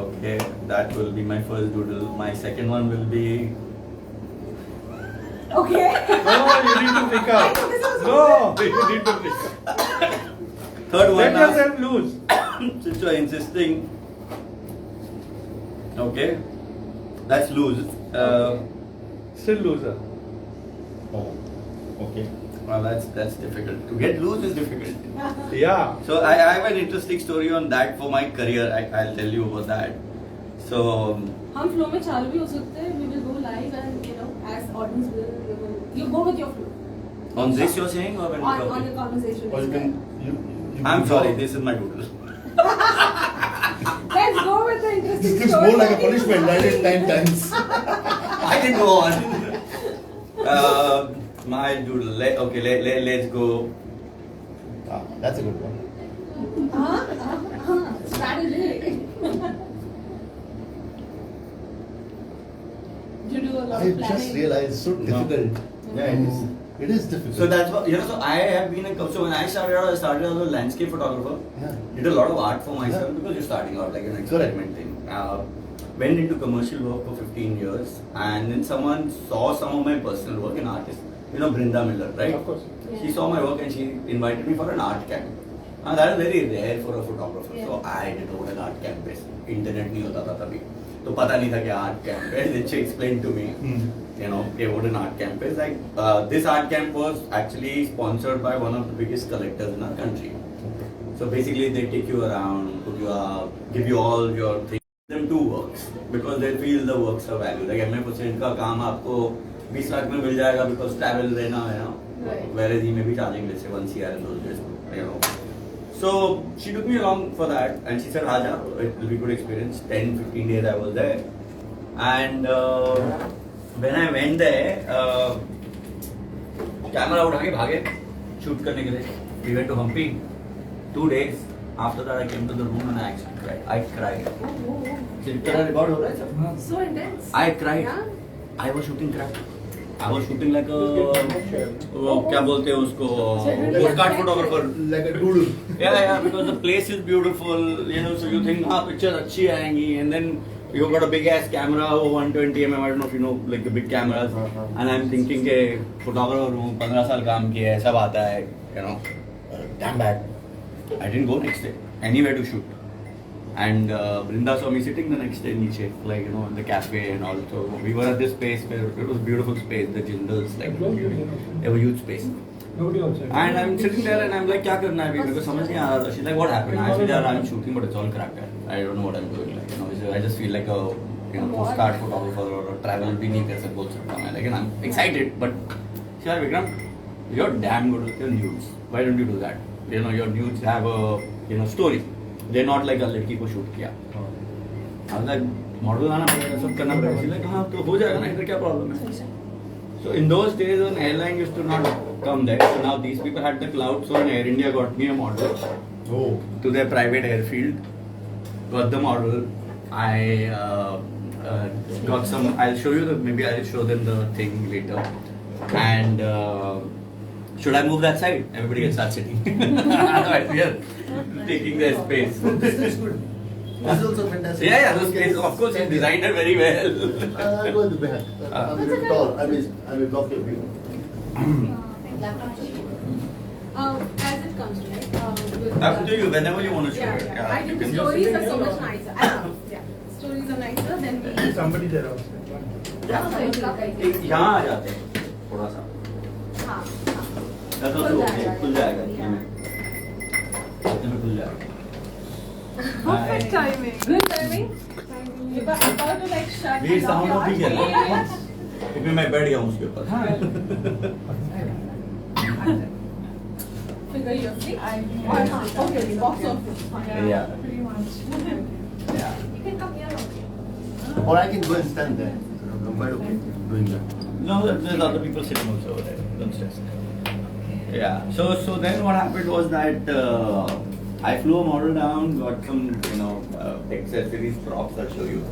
Okay, that will be my first doodle. My second one will be. Okay. No, you need to pick up. No, you need to pick up. Third one. Let yourself loose. Since you are insisting. Okay, that's loose. Still loser. Oh, okay. Well, that's difficult. To get loose is difficult. Yeah. So I have an interesting story on that for my career. I'll tell you about that. So हम flow में चालू भी हो सकते हैं. We will go live and as audience will you go with your flow. on this you're saying or when On the conversation. Or you can. You I'm sorry, this is my doodle. Let's go with the interesting This gives story. more like a punishment. Write it 10 times. I can go on. My doodle. Let's go. Ah, that's a good one. Strategy. You do a lot I of planning. just realized it's so difficult. Yeah, it is. It is difficult. So that's what so I have been so when I started out, I started as a landscape photographer. Yeah. Did a lot of art for myself because you're starting out like an experiment thing. Went into commercial work for 15 years, and then someone saw some of my personal work, an artist, Brinda Miller, right? Of course. Yeah. She saw my work and she invited me for an art camp. That is very rare for a photographer. Yeah. So I did what an art camp is. Internet नहीं होता था तभी, तो पता नहीं था कि art camp है. Then she explained to me, what an art camp is. Like this art camp was actually sponsored by one of the biggest collectors in our country. So basically they take you around, put you up, give you all your things. Them two works because they feel the works are value. Like MA% का काम आपको 20 लाख में मिल जाएगा because travel रहना है ना. Right. Whereas he may be charging let's say 1 CR in those days, So she took me along for that and she said, Raja, it will be good experience. 10-15 days I was there. And when I went there, camera उठा के भागे shoot करने के लिए. We went to Hampi. 2 days. After that I came to the room and I actually cried. I cried. तेरा record हो रहा है सब? So intense. I cried. Yeah. I was shooting crap. I was shooting like a क्या बोलते हैं उसको postcard photographer. Like a doodle. Yeah, because the place is beautiful, so you think pictures अच्छी आएंगी and then you got a big ass camera over 120 mm, I don't know if you know like the big cameras, and I'm thinking के photographer हूँ 15 साल काम किया है सब आता है, damn bad. I didn't go next day anywhere to shoot. And Brinda saw me sitting the next day niche, like in the cafe and all. So we were at this space where it was a beautiful space, the Jindals, like they were huge space. Nobody outside. And I'm sitting there and I'm like, क्या करना है अभी? मेरे को समझ नहीं आ रहा था. She's like, what happened? I said, यार, I'm shooting, but it's all crap. I don't know what I'm doing. Like, I just feel like a postcard photographer or a travel भी नहीं कर बोल सकता मैं. Like, I'm excited, but she's like, Vikram, you're damn good with your nudes. Why don't you do that? Your nudes have a story. They're not like a लड़की को shoot किया. I was like, model लाना पड़ेगा, सब करना पड़ेगा. She's like, हाँ तो हो जाएगा ना, इधर क्या problem है? So in those days when airline used to not come there, so now these people had the clout. So when Air India got me a model to their private airfield, got the model. I got some. I'll show you maybe I'll show them the thing later. And should I move that side? Everybody can start sitting. Otherwise we are taking their space. This is good. This is also fantastic. Yeah, those space. Of course, he designed it very well. I'll go in the back. I'm a bit tall. I will block your view. As it comes, right? Up to you, whenever you want to show it. Yeah. I you think can the just stories sit are so there. much nicer. Yeah. Stories are nicer than me. Somebody there outside. यहाँ आ जाते हैं थोड़ा सा. हाँ. That's also okay. खुल जाएगा. खुल जाएगा. Perfect timing. Good timing. You were about to like shut ये down sound your भी क्या face. क्योंकि मैं बैठ गया हूँ उसके ऊपर. Figure you're free. Okay, box office. Yeah. Pretty much. Yeah. You can come here also. Or I can go and stand there. I'm quite okay doing that. No, there's other people sitting also over there. Don't stress. Yeah. So then what happened was that I flew a model down, got some accessories, props. I'll show you.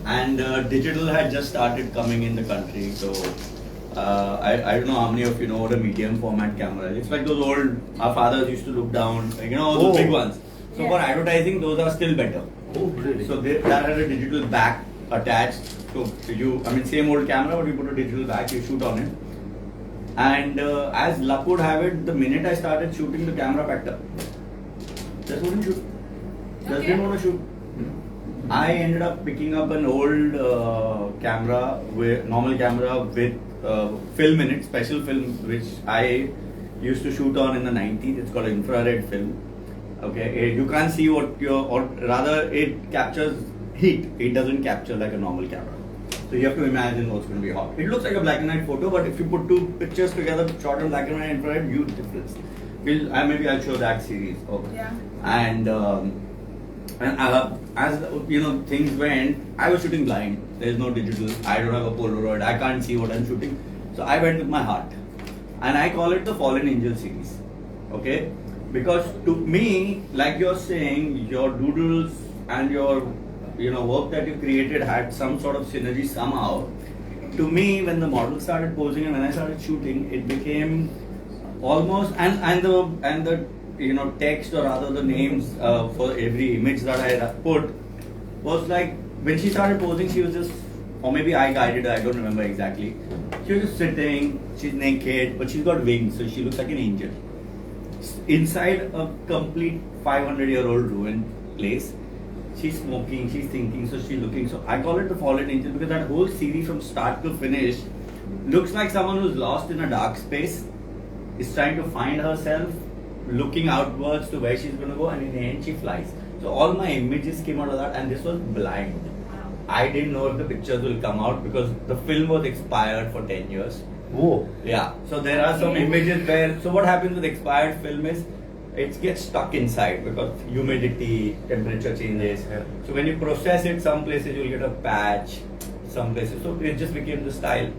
And digital had just started coming in the country. So I don't know how many of you know what a medium format camera is. It's like those old our fathers used to look down, like those big ones. So for advertising, those are still better. Oh, really? So that had a digital back attached. So you, I mean, same old camera, but you put a digital back, you shoot on it. And as luck would have it, the minute I started shooting, the camera packed up. Just wouldn't shoot. Just Okay. didn't want to shoot. I ended up picking up an old camera, normal camera with film in it, special film, which I used to shoot on in the 90s. It's called infrared film. Okay, you can't see what or rather, it captures heat. It doesn't capture like a normal camera. So you have to imagine what's going to be hot. It looks like a black and white photo, but if you put two pictures together, shot on black and white infrared, huge difference. Maybe I'll show that series. Okay. Yeah. And as you know, things went. I was shooting blind. There's no digital. I don't have a Polaroid. I can't see what I'm shooting. So I went with my heart, and I call it the Fallen Angel series. Okay, because to me, like you're saying, your doodles and your work that you created had some sort of synergy somehow. To me, when the model started posing and when I started shooting, it became almost and the text or rather the names for every image that I put was like when she started posing, she was just, or maybe I guided her, I don't remember exactly. She was just sitting, she's naked, but she's got wings, so she looks like an angel. Inside a complete 500-year-old ruined place, she's smoking, she's thinking, so she's looking. So I call it the Fallen Angel because that whole series from start to finish looks like someone who's lost in a dark space, is trying to find herself, looking outwards to where she's going to go, and in the end she flies. So all my images came out of that, and this was blind. I didn't know if the pictures will come out because the film was expired for 10 years. Whoa. Yeah, so there are some images where, so what happens with expired film is, it gets stuck inside because humidity, temperature changes. Yeah. So when you process it, some places you'll get a patch, some places, so it just became the style.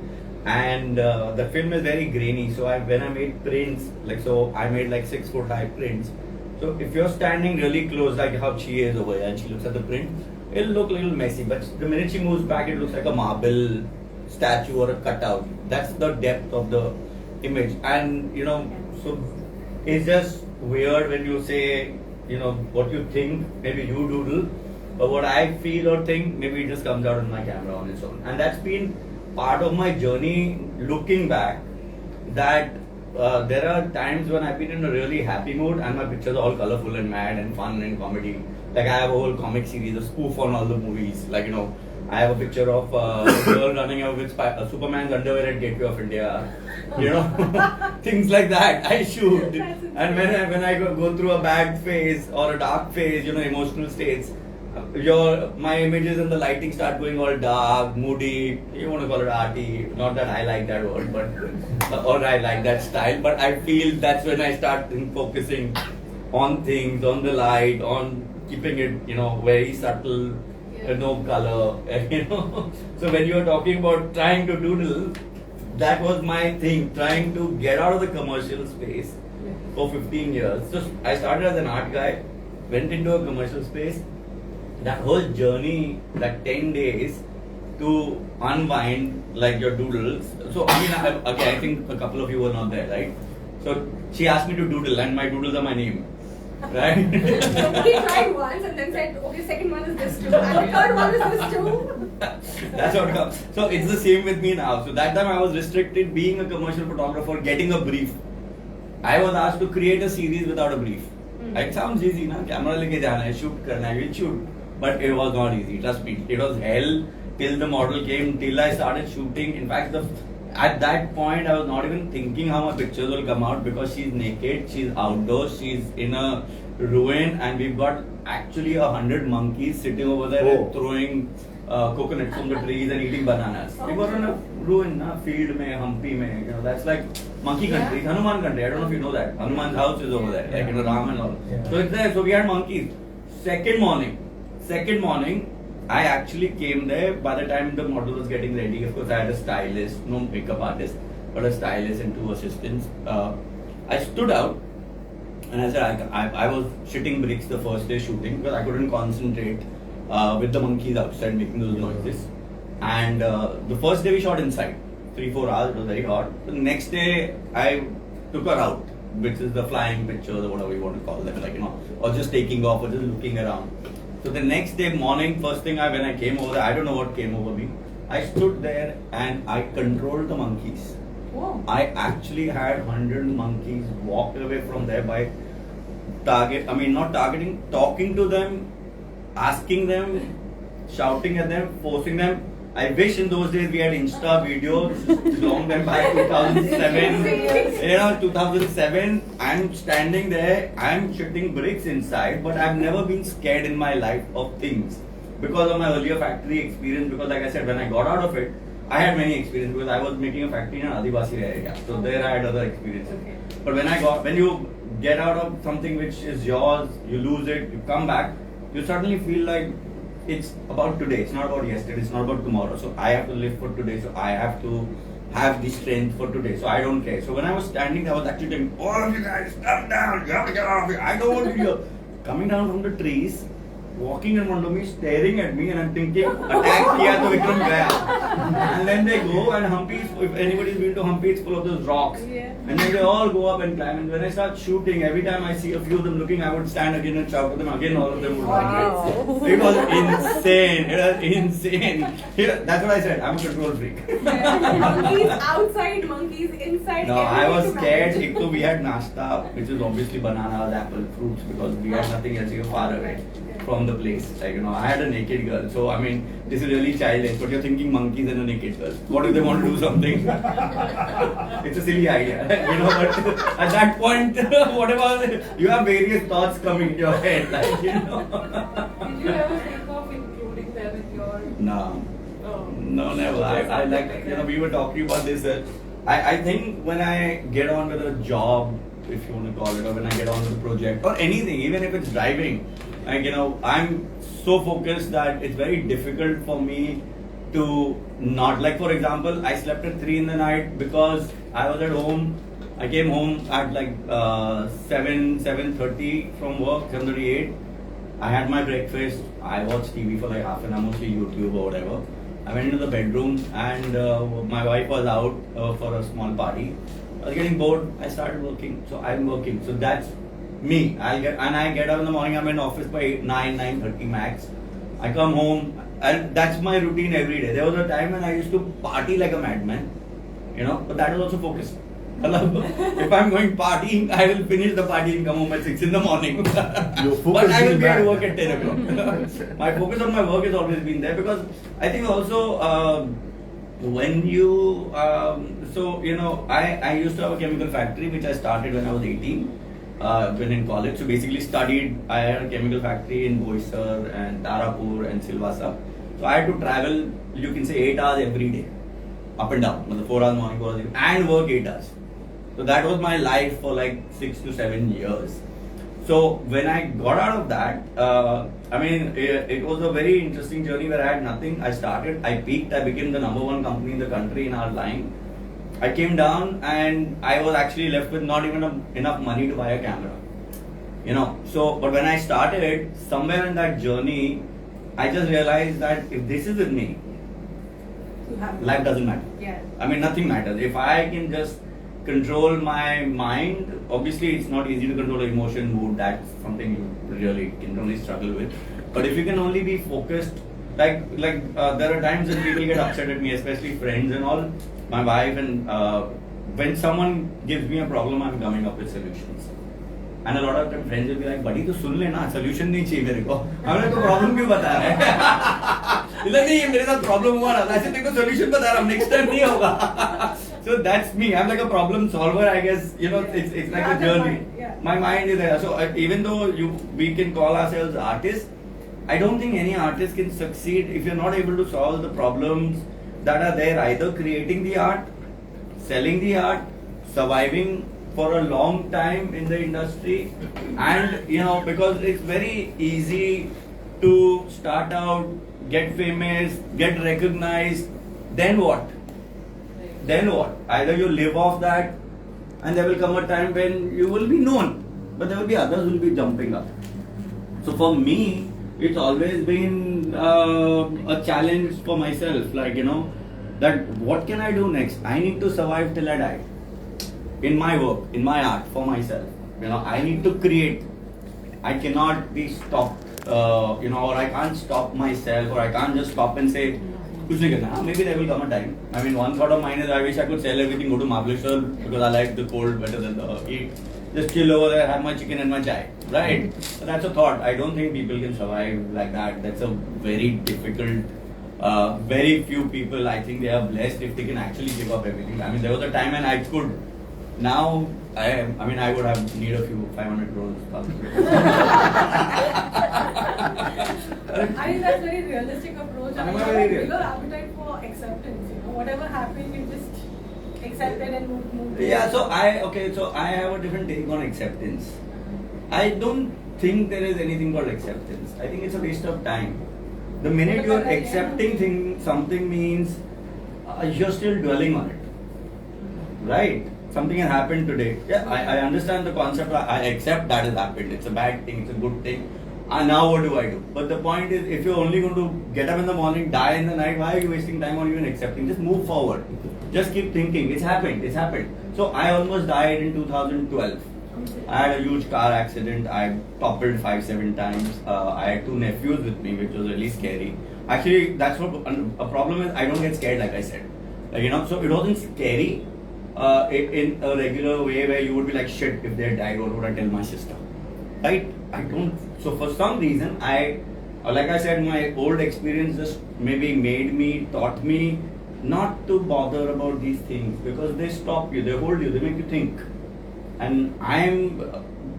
And the film is very grainy, so when I made prints, I made like 6 foot high prints. So if you're standing really close, like how she is over here, and she looks at the print, it'll look a little messy, but the minute she moves back, it looks like a marble statue or a cutout. That's the depth of the image. And so it's just weird when you say, what you think, maybe you doodle, but what I feel or think, maybe it just comes out on my camera on its own. And that's been part of my journey looking back, that there are times when I've been in a really happy mood and my pictures are all colorful and mad and fun and comedy. Like I have a whole comic series, a spoof on all the movies. Like, I have a picture of a girl running out with Superman's underwear at Gateway of India. Things like that I shoot. And when I go through a bad phase or a dark phase, emotional states, my images and the lighting start going all dark, moody. You want to call it arty? Not that I like that word, but or I like that style. But I feel that's when I start focusing on things, on the light, on keeping it, very subtle, no color. So when you were talking about trying to doodle, that was my thing, trying to get out of the commercial space for 15 years. So I started as an art guy, went into a commercial space. That whole journey, that 10 days to unwind like your doodles. So I think a couple of you were not there, right? So she asked me to doodle, and my doodles are my name, right? So he tried once and then said, okay, second one is this too, and the third one is this too. That's what comes. So it's the same with me now. So that time I was restricted being a commercial photographer, getting a brief. I was asked to create a series without a brief. It sounds easy, na? Camera leke jana hai, shoot karna hai, we'll shoot. But it was not easy, trust me. It was hell till the model came, till I started shooting. In fact, at that point, I was not even thinking how my pictures will come out because she's naked, she's outdoors, she's in a ruin, and we've got actually 100 monkeys sitting over there and throwing coconuts from the trees and eating bananas. We were in a ruin, field mein, humpy mein, that's like monkey country, Hanuman country. I don't know if you know that. Hanuman's house is over there, like Ram and all. So it's there. So we had monkeys. Second morning, I actually came there. By the time the model was getting ready, of course, I had a stylist, no makeup artist, but a stylist and 2 assistants. I stood out and I said, I was shitting bricks the first day shooting because I couldn't concentrate with the monkeys outside making those noises. And the first day we shot inside, 3-4 hours, it was very hot. The next day, I took her out, which is the flying pictures or whatever you want to call them, or just taking off or just looking around. So the next day morning, first thing when I came over there, I don't know what came over me. I stood there and I controlled the monkeys. Wow. I actually had 100 monkeys walk away from there by not targeting, talking to them, asking them, shouting at them, forcing them. I wish in those days we had Insta videos long time back, 2007. 2007. I'm standing there, I'm shooting bricks inside, but I've never been scared in my life of things because of my earlier factory experience. Because, like I said, when I got out of it, I had many experiences because I was making a factory in an Adivasi area. So there I had other experiences. Okay. But when you get out of something which is yours, you lose it, you come back, you suddenly feel like it's about today, it's not about yesterday, it's not about tomorrow. So I have to live for today, so I have to have the strength for today. So I don't care. So when I was standing there, I was actually telling all of you guys, stop down, you have to get off here. I don't want to be here. Coming down from the trees, walking in front of me, staring at me, and I'm thinking, attack kiya to Vikram Bawa. And then they go, and Hampi, if anybody's been to Hampi, it's full of those rocks. Yeah. And then they all go up and climb. And when I start shooting, every time I see a few of them looking, I would stand again and shout to them again. All of them would run. Wow. It was insane. It was insane. That's what I said. I'm a control freak. Monkeys outside, monkeys inside. No, I was everything scared. to Ekto we had nashta, which is obviously bananas, apple, fruits, because we had nothing else. We were far away from the place. I had a naked girl. So this is really childish. But you're thinking monkeys and a naked girl. What if they want to do something? It's a silly idea, But at that point, whatever, you have various thoughts coming in your head, Did you ever think of including them in your? No. Oh. No, never. I like, we were talking about this. I think when I get on with a job, if you want to call it, or when I get on with a project, or anything, even if it's driving, I'm so focused that it's very difficult for me to not, like for example, I slept at 3 in the night because I was at home. I came home at 7:30 from work, 7:38. I had my breakfast. I watched TV for half an hour, mostly YouTube or whatever. I went into the bedroom and my wife was out for a small party. I was getting bored. I started working. So I'm working. So that's me. I get up in the morning. I'm in office by 9:30 max. I come home and that's my routine every day. There was a time when I used to party like a madman, but that was also focused. If I'm going partying, I will finish the party and come home at 6 in the morning. But I will be at work at 10 o'clock. My focus on my work has always been there because I think also when you, I used to have a chemical factory which I started when I was 18, when in college. So basically I had a chemical factory in Boisar and Tarapur and Silvassa. So I had to travel, you can say 8 hours every day, up and down, 4 hours morning, 4 hours evening, and work 8 hours. So that was my life for 6 to 7 years. So when I got out of that, it was a very interesting journey where I had nothing. I peaked, I became the #1 company in the country in our line. I came down and I was actually left with not even enough money to buy a camera. But when I started, somewhere in that journey, I just realized that if this is with me, life doesn't matter. Yeah. Nothing matters. If I can just control my mind, obviously it's not easy to control emotion, mood, that's something you really can only struggle with. But if you can only be focused, there are times when people get upset at me, especially friends and all, my wife, and when someone gives me a problem, I'm coming up with solutions. And a lot of times friends will be like, buddy, तो सुन लेना, solution नहीं चाहिए मेरे को. हमने तो problem क्यों बता रहे हैं? नहीं, मेरे साथ problem हुआ ना, ऐसे तेरे को solution बता रहा हूँ, next time नहीं होगा. So that's me. I'm like a problem solver, I guess. It's like a journey. My mind is there. So even though we can call ourselves artists, I don't think any artist can succeed if you're not able to solve the problems that are there, either creating the art, selling the art, surviving for a long time in the industry, and because it's very easy to start out, get famous, get recognized, then what? Either you live off that, and there will come a time when you will be known, but there will be others who will be jumping up. So for me, it's always been a challenge for myself, that what can I do next? I need to survive till I die. In my work, in my art, for myself. I need to create. I cannot be stopped. or I can't stop myself, or I can't just stop and say, कुछ नहीं करना. Maybe there will come a time. I mean, one thought of mine is I wish I could sell everything, go to Mahabaleshwar because I like the cold better than the heat. Just chill over there, have my chicken and my chai. Right? So that's a thought. I don't think people can survive like that. That's a very difficult. Very few people, I think they are blessed if they can actually give up everything. I mean, there was a time when I could. Now, I would have need a few 500 crores. I think that's very realistic approach. I'm I a have very a real- bigger appetite for acceptance. Whatever happened, you just accept it and move. Yeah, so I have a different take on acceptance. I don't think there is anything called acceptance. I think it's a waste of time. The minute you're accepting something means you're still dwelling on it. Right? Something has happened today. Yeah, I understand the concept. I accept that has happened. It's a bad thing. It's a good thing. And now what do I do? But the point is, if you're only going to get up in the morning, die in the night, why are you wasting time on even accepting? Just move forward. Just keep thinking. It's happened. It's happened. So I almost died in 2012. I had a huge car accident. I toppled 5-7 times. I had 2 nephews with me, which was really scary. Actually, that's what a problem is. I don't get scared, like I said. So it wasn't scary in a regular way where you would be like, shit, if they had died, what would I tell my sister? Right? I don't. So for some reason, like I said, my old experience just maybe taught me not to bother about these things because they stop you, they hold you, they make you think. And I'm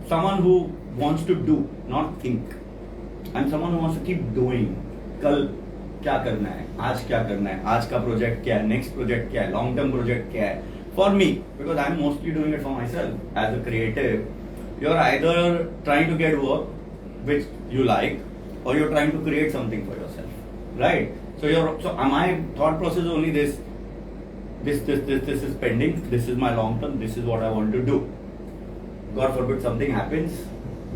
someone who wants to do, not think. I'm someone who wants to keep doing. कल क्या करना है, आज क्या करना है, आज का प्रोजेक्ट क्या है, नेक्स्ट प्रोजेक्ट क्या है, लॉन्ग टर्म प्रोजेक्ट क्या है. For me, because I'm mostly doing it for myself as a creative, you're either trying to get work which you like, or you're trying to create something for yourself, right? So my thought process is only this is pending. This is my long term. This is what I want to do. God forbid something happens.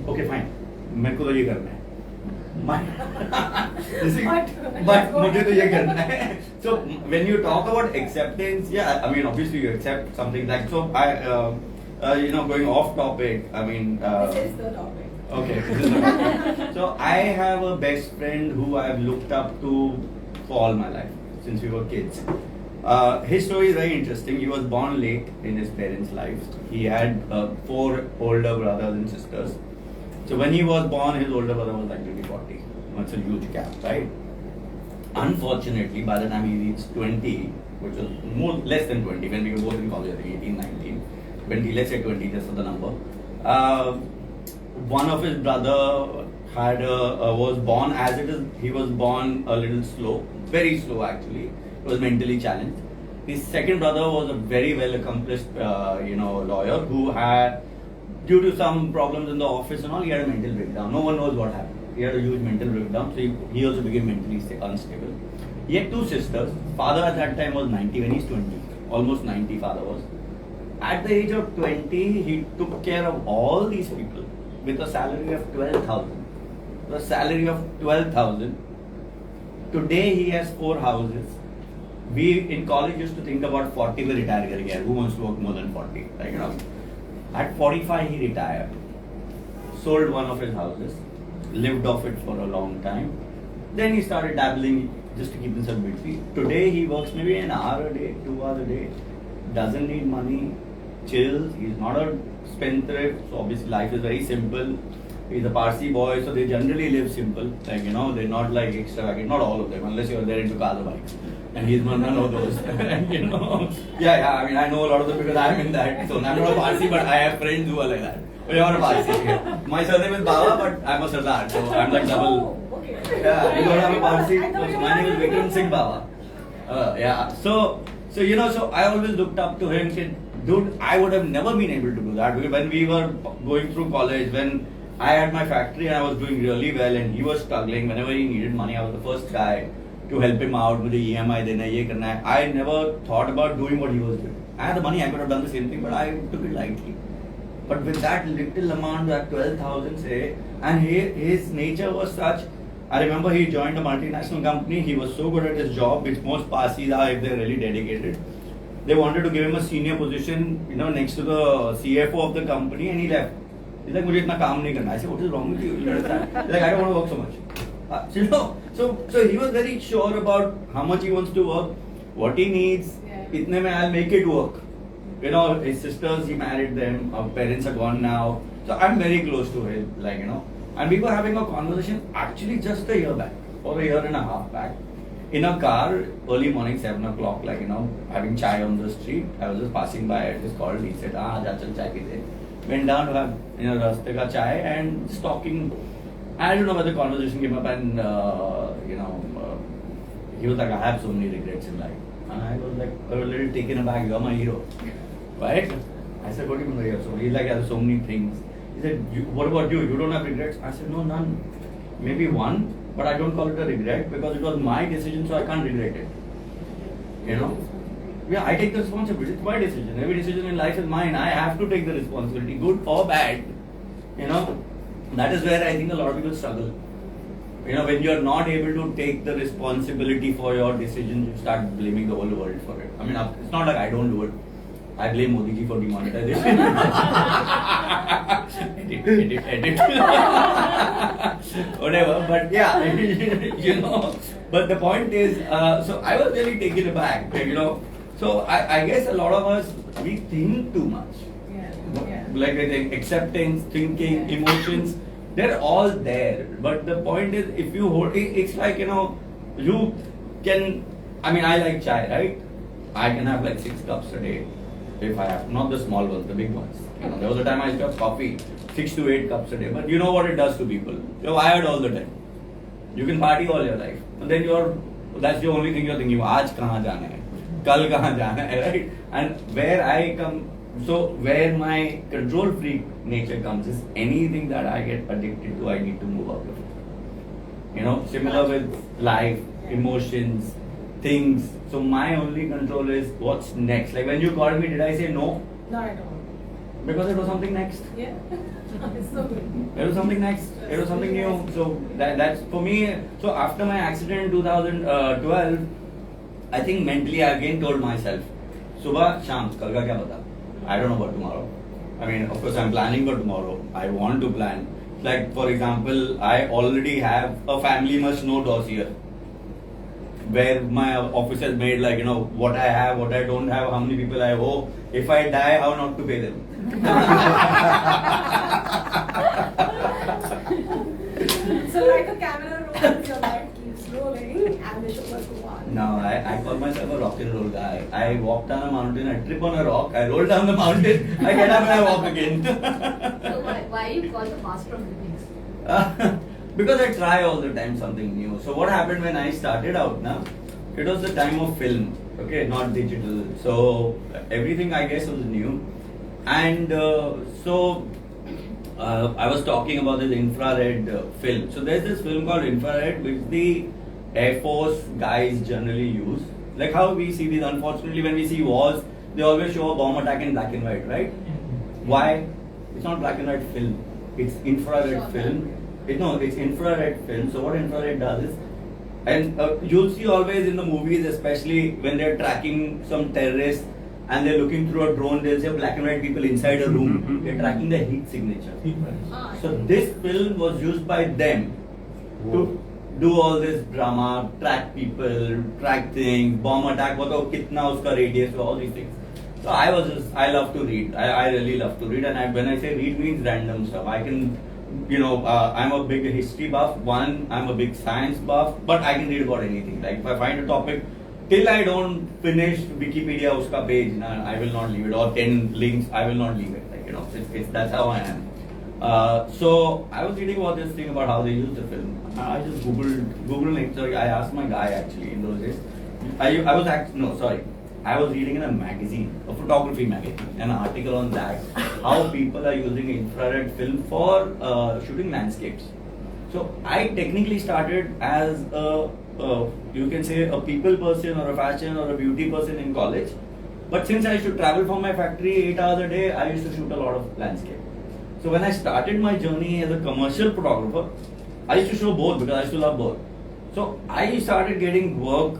Okay, fine. मेरे को तो ये करना है. But मुझे तो ये करना है. So when you talk about acceptance, yeah, I mean obviously you accept something like so. Going off topic. I mean. This is the topic. Okay. This is the topic. So I have a best friend who I've looked up to for all my life since we were kids. His story is very interesting. He was born late in his parents' lives. He had 4 older brothers and sisters. So when he was born, his older brother was actually 40. That's a huge gap, right? Unfortunately, by the time he reached 20, which was less than 20, when we were both in college, I think 18, 19, 20, let's say 20, just for the number. One of his brother was born as it is. He was born a little slow, very slow actually. He was mentally challenged. His second brother was a very well accomplished, lawyer who had, due to some problems in the office and all, he had a mental breakdown. No one knows what happened. He had a huge mental breakdown, so he also became mentally unstable. He had 2 sisters. Father at that time was 90 when he's 20. Almost 90 father was. At the age of 20, he took care of all these people with a salary of 12,000. The salary of 12,000. Today he has 4 houses. We in college used to think about 40 will retire karenge. Who wants to work more than 40? At 45 he retired. Sold one of his houses. Lived off it for a long time. Then he started dabbling just to keep himself busy. Today he works maybe an hour a day, 2 hours a day. Doesn't need money. Chills. He's not a spendthrift. So obviously life is very simple. He's a Parsi boy, so they generally live simple. They're not like extravagant. Not all of them, unless you're there into car bikes. And he's none of those. Yeah. I mean, I know a lot of them because I'm in that. So I'm not a Parsi, but I have friends who are like that. But you're a Parsi. My surname is Bawa, but I'm a Sardar, so I'm like double. Oh, okay. Yeah, you don't have a Parsi. My name is Vikram Bawa. Yeah. So I always looked up to him. Dude, I would have never been able to do that because when we were going through college, when I had my factory and I was doing really well and he was struggling, whenever he needed money, I was the first guy to help him out with the EMI, ye karna hai. I never thought about doing what he was doing. I had the money, I could have done the same thing, but I took it lightly. But with that little amount, that 12,000 say, and his nature was such. I remember he joined a multinational company. He was so good at his job, which most Parsis are if they're really dedicated. They wanted to give him a senior position, next to the CFO of the company, and he left. He's like, मुझे इतना काम नहीं करना. I said, what is wrong with you? He's like, I don't want to work so much. So, you know, so he was very sure about how much he wants to work, what he needs. Itne mein I'll make it work. You know, his sisters, he married them. Our parents are gone now. So I'm very close to him, like, you know. And we were having a conversation actually just a year back, or a year and a half back. In a car, early morning, 7 o'clock, like, you know, having chai on the street. I was just passing by, I just called, he said, ja chal chai pite. Went down to have, you know, raste ka chai and just talking. I don't know where the conversation came up and, you know, he was like, I have so many regrets in life. And I was like, a little taken aback, you're my hero. Right? I said, what do you mean by hero? So he's like, I have so many things. He said, what about you? You don't have regrets? I said, no, none. Maybe one, but I don't call it a regret because it was my decision, so I can't regret it. You know? Yeah, I take the responsibility. It's my decision. Every decision in life is mine. I have to take the responsibility, good or bad. You know? That is where I think a lot of people struggle. You know, when you're not able to take the responsibility for your decisions, you start blaming the whole world for it. I mean, it's not like I don't do it. I blame Modi ji for demonetization. edit. Whatever, but yeah, you know. But the point is, so I was really taken aback, you know. So I guess a lot of us, we think too much. Like I think acceptance, thinking, emotions, they're all there. But the point is, if you hold, it's like, you know, you can, I mean, I like chai, right? I can have like 6 cups a day if I have, not the small ones, the big ones. You know, there was a time I used to have coffee, 6 to 8 cups a day. But you know what it does to people? You're wired all the time. You can party all your life. And then that's the only thing you're thinking, aaj kahan jana hai? Kal kahan jana hai, right? And where I come, so where my control freak nature comes is anything that I get addicted to, I need to move out of it. You know, similar with life, emotions, things. So my only control is what's next. Like when you called me, did I say no? No, I don't. Because it was something next. Yeah. It's so good. It was something next. It was something new. So that's for me. So after my accident in 2012, I think mentally I again told myself, Subha, Sham, kal ka kya pata? I don't know about tomorrow. I mean, of course, I'm planning for tomorrow. I want to plan. Like, for example, I already have a family must know dossier where my office has made, like, you know, what I have, what I don't have, how many people I owe. If I die, how not to pay them. So, like a camera rolls, your life keeps rolling and the show must go on. No, I call myself a rock and roll guy. I walk down a mountain, I trip on a rock, I roll down the mountain, I get up and I walk again. So why you call the master of gimmicks? Because I try all the time something new. So what happened when I started out now? It was the time of film, okay, not digital. So everything I guess was new. And I was talking about this infrared film. So there's this film called infrared which the Air Force guys generally use. Like how we see these, unfortunately when we see wars, they always show a bomb attack in black and white, right? Why? It's not black and white film. It's infrared film. It's infrared film. So what infrared does is, and you'll see always in the movies, especially when they're tracking some terrorists and they're looking through a drone, they'll say black and white people inside a room. They're tracking the heat signature. So this film was used by them to do all this drama, track people, track things, bomb attack, kitna uska radius, all these things. So I love to read. I really love to read, and when I say read means random stuff. I can, I'm a big history buff. I'm a big science buff, but I can read about anything. Like if I find a topic, till I don't finish Wikipedia uska page, I will not leave it, or 10 links, I will not leave it. Like that's how I am. So I was reading about this thing about how they use the film. I just Googled it. So I asked my guy actually in those days. I was reading in a magazine, a photography magazine, an article on that, how people are using infrared film for shooting landscapes. So I technically started as you can say a people person or a fashion or a beauty person in college. But since I used to travel from my factory 8 hours a day, I used to shoot a lot of landscape. So when I started my journey as a commercial photographer, I used to show both because I used to love both. So I started getting work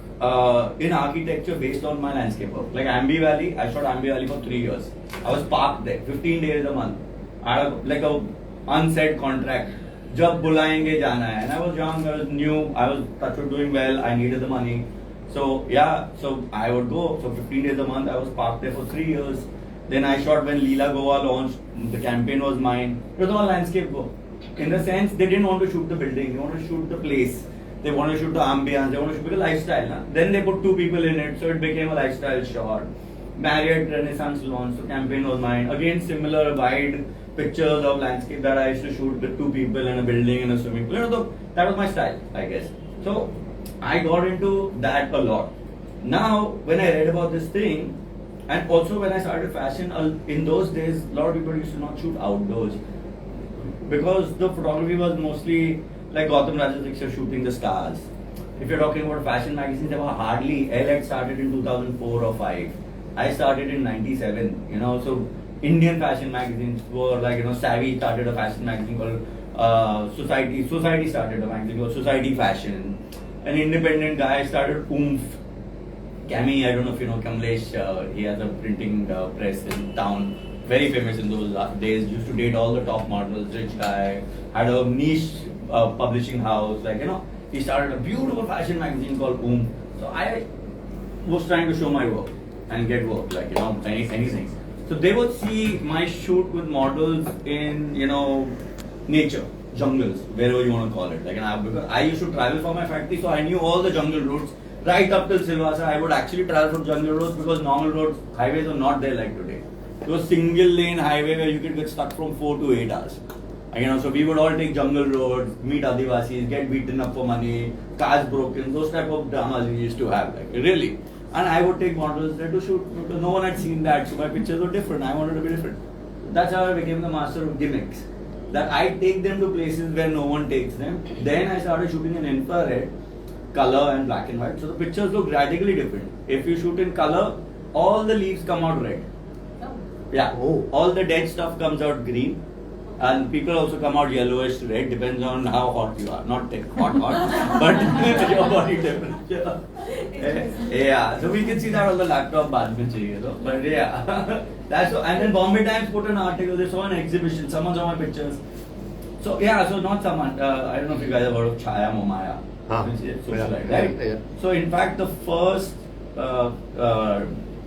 in architecture based on my landscape work. Like Ambi Valley, I shot Ambi Valley for 3 years. I was parked there, 15 days a month. I had like a unsaid contract. जब बुलाएंगे जाना है. And I was young, I was new, I was doing well, I needed the money. So yeah, so I would go. So 15 days a month, I was parked there for 3 years. Then I shot when Leela Goa launched. The campaign was mine. It was all landscape work. In the sense, they didn't want to shoot the building. They wanted to shoot the place. They wanted to shoot the ambience. They wanted to shoot the lifestyle. Na? Then they put 2 people in it, so it became a lifestyle shot. Marriott Renaissance launched. So campaign was mine. Again, similar wide pictures of landscape that I used to shoot with 2 people in a building in a swimming pool. You know, that was my style, I guess. So I got into that a lot. Now, when I read about this thing, and also when I started fashion, in those days, a lot of people used to not shoot outdoors because the photography was mostly like Gautam Rajadikshit shooting the stars. If you're talking about fashion magazines, there were hardly. Elle had started in 2004 or 5. I started in 97. You know, so Indian fashion magazines were like, you know, Savvy started a fashion magazine called Society. Society started a magazine called Society Fashion. An independent guy started Oomph. Cami, I don't know if you know Kamlesh, he has a printing press in town, very famous in those days, used to date all the top models, rich guy, had a niche publishing house, like, you know, he started a beautiful fashion magazine called Oomph. So I was trying to show my work and get work, like, you know, anything. So they would see my shoot with models in, you know, nature, jungles, wherever you want to call it. Like, because I used to travel for my factory, so I knew all the jungle routes. Right up till Silvassa, I would actually travel from jungle roads because normal roads, highways were not there like today. It was single lane highway where you could get stuck from 4 to 8 hours. And, you know, so we would all take jungle roads, meet Adivasis, get beaten up for money, cars broken, those type of dramas we used to have, like, really. And I would take models there to shoot because no one had seen that, so my pictures were different. I wanted to be different. That's how I became the master of gimmicks. That I take them to places where no one takes them. Then I started shooting in infrared, color and black and white. So the pictures look radically different. If you shoot in color, all the leaves come out red. Oh. Yeah. Oh. All the dead stuff comes out green. And people also come out yellowish red, depends on how hot you are. Not hot, but your body temperature. Yeah. So we can see that on the laptop baad mein chahiye, though. But yeah. That's so, and then Bombay Times put an article, they saw an exhibition, someone saw my pictures. So yeah, so not someone, I don't know if you guys have heard of Chaya Momaya. Right? Yeah. So in fact, the first,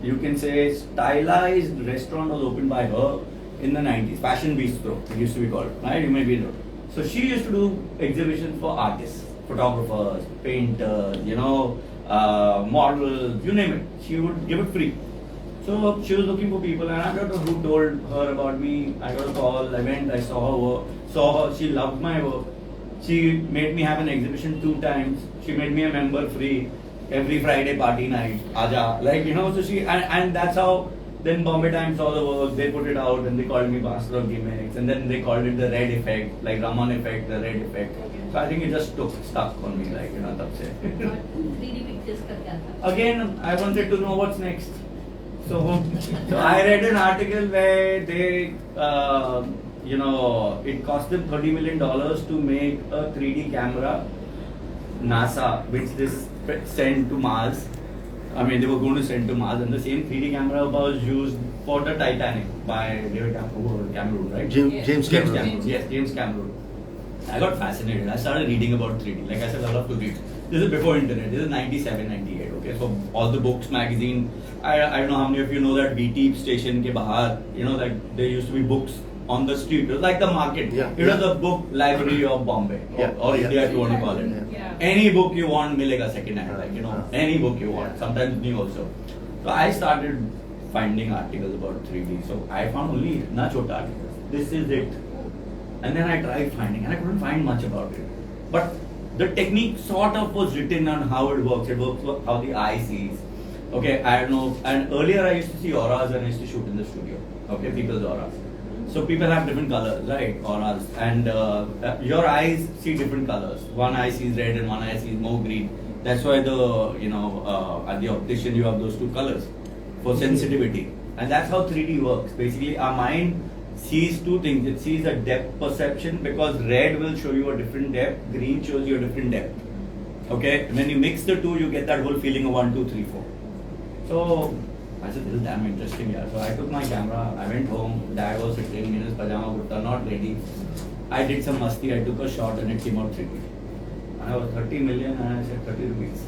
you can say, stylized restaurant was opened by her in the 90s. Fashion Bistro, it used to be called. Right? You may be know. So she used to do exhibitions for artists, photographers, painters, you know, models, you name it. She would give it free. So she was looking for people, and I don't know who told her about me. I got a call, I went, I saw her work, she loved my work. She made me have an exhibition 2 times. She made me a member free every Friday party night. Aja, like, you know, so she, and that's how then Bombay Times saw the work, they put it out and they called me master of gimmicks, and then they called it the red effect, like Raman effect, the red effect. So I think it just stuck on me, like, you know, tab se. 3D pictures ka kya tha? Again, I wanted to know what's next. So I read an article where they, you know, it cost them $30 million to make a 3D camera, NASA, which they sent to Mars. I mean, they were going to send to Mars, and the same 3D camera was used for the Titanic by David Cameron, right? James Cameron. Yes, James Cameron. I got fascinated. I started reading about 3D. Like I said, I love to read. This is before internet. This is 97, 98. Okay, so all the books, magazine. I don't know how many of you know that BT station ke bahar, you know, like there used to be books on the street. It was like the market. Yeah. It was the book library of Bombay or India, if you want to call it. Yeah. Any book you want, milega second hand. Like, you know, any book you want. Sometimes new also. So I started finding articles about 3D. So I found only itna chota articles. This is it. And then I tried finding, and I couldn't find much about it. But the technique sort of was written on how it works. It works how the eye sees. Okay, I don't know. And earlier I used to see auras when I used to shoot in the studio. Okay, people's auras. So people have different colors, right? Auras. And your eyes see different colors. One eye sees red and one eye sees more green. That's why the, you know, at the optician you have those 2 colors for sensitivity. And that's how 3D works. Basically, our mind sees 2 things. It sees a depth perception because red will show you a different depth, green shows you a different depth. Okay? When you mix the 2, you get that whole feeling of 1, 2, 3, 4. So I said, this is damn interesting, yeah. So I took my camera, I went home, dad was sitting in his pajama kurta, not ready. I did some masti, I took a shot and it came out 3D. And I was 30 million and I said 30 rupees.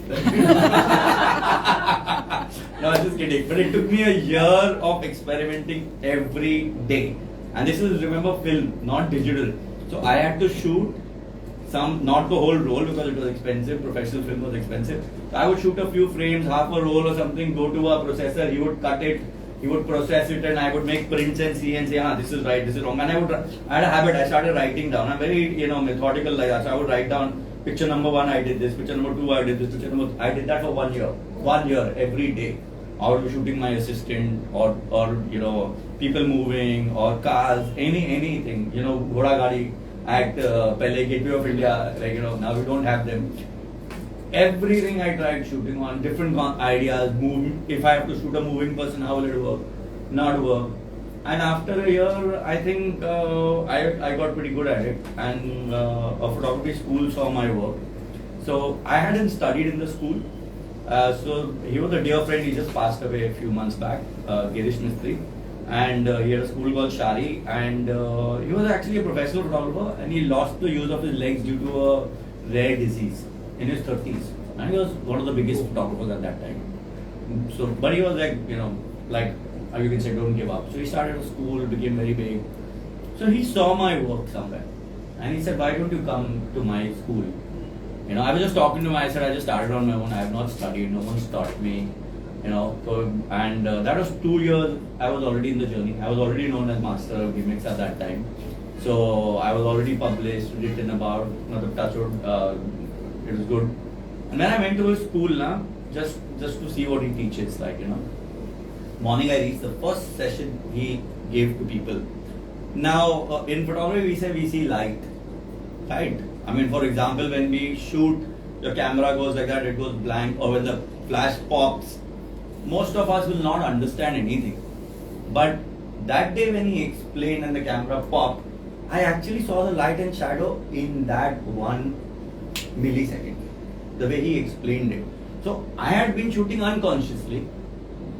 No, I'm just kidding. But it took me a year of experimenting every day. And this is, remember, film, not digital. So I had to shoot some, not the whole roll because it was expensive, professional film was expensive. So I would shoot a few frames, half a roll or something, go to a processor, he would cut it, he would process it, and I would make prints and see and say, this is right, this is wrong. And I had a habit, I started writing down. I'm very, methodical like that. So I would write down, picture number 1, I did this, picture number 2, I did this, I did that for 1 year. 1 year, every day. I would be shooting my assistant or people moving or cars, anything, Ghoda Gadi at Pele Gateway of India, now we don't have them. Everything I tried shooting on, different ideas, if I have to shoot a moving person, how will it work, not work. And after a year, I think I got pretty good at it, and a photography school saw my work. So I hadn't studied in the school. So he was a dear friend, he just passed away a few months back, Girish Mistry. And he had a school called Shari, and he was actually a professional photographer, and he lost the use of his legs due to a rare disease in his 30s. And he was one of the biggest photographers at that time. So, but he was like, you can say, don't give up. So he started a school, became very big. So he saw my work somewhere, and he said, why don't you come to my school? I was just talking to him, I said, I just started on my own, I have not studied, no one's taught me. That was 2 years, I was already in the journey. I was already known as master of gimmicks at that time. So I was already published, written about, touch wood, it was good. And then I went to his school just to see what he teaches, Morning I reached the first session he gave to people. Now, in photography we say we see light, right? I mean, for example, when we shoot, the camera goes like that, it goes blank, or when the flash pops, most of us will not understand anything. But that day when he explained and the camera popped, I actually saw the light and shadow in that 1 millisecond, the way he explained it. So I had been shooting unconsciously.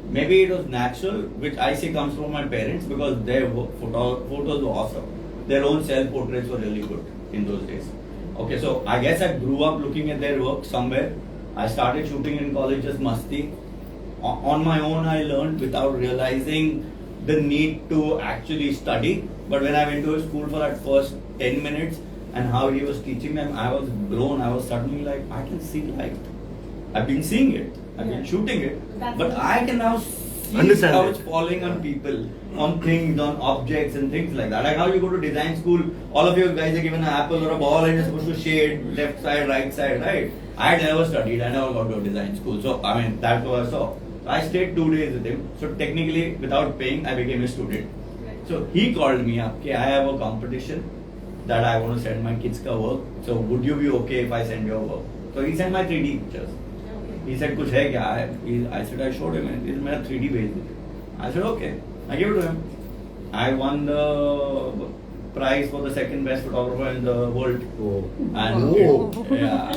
Maybe it was natural, which I say comes from my parents because their photos were awesome. Their own self-portraits were really good in those days. Okay, so I guess I grew up looking at their work somewhere. I started shooting in college just masti. On my own, I learned without realizing the need to actually study. But when I went to his school for that first 10 minutes and how he was teaching them, I was blown. I was suddenly like, I can see light. I've been seeing it. I've been shooting it. But I can now see how it's falling on people, on things, on objects and things like that. Like how you go to design school, all of you guys are given an apple or a ball and you're supposed to shade left side, right side, right? I had never studied. I never got to a design school. So, that's what I saw. I stayed 2 days with him. So technically, without paying, I became a student. So he called me up. Okay, I have a competition that I want to send my kids ka work. So would you be okay if I send your work? So he sent my 3D pictures. He said, "Kuch hai kya?" I said, I showed him, and this is my 3D based. I said, okay. I gave it to him. I won the prize for the second best photographer in the world. And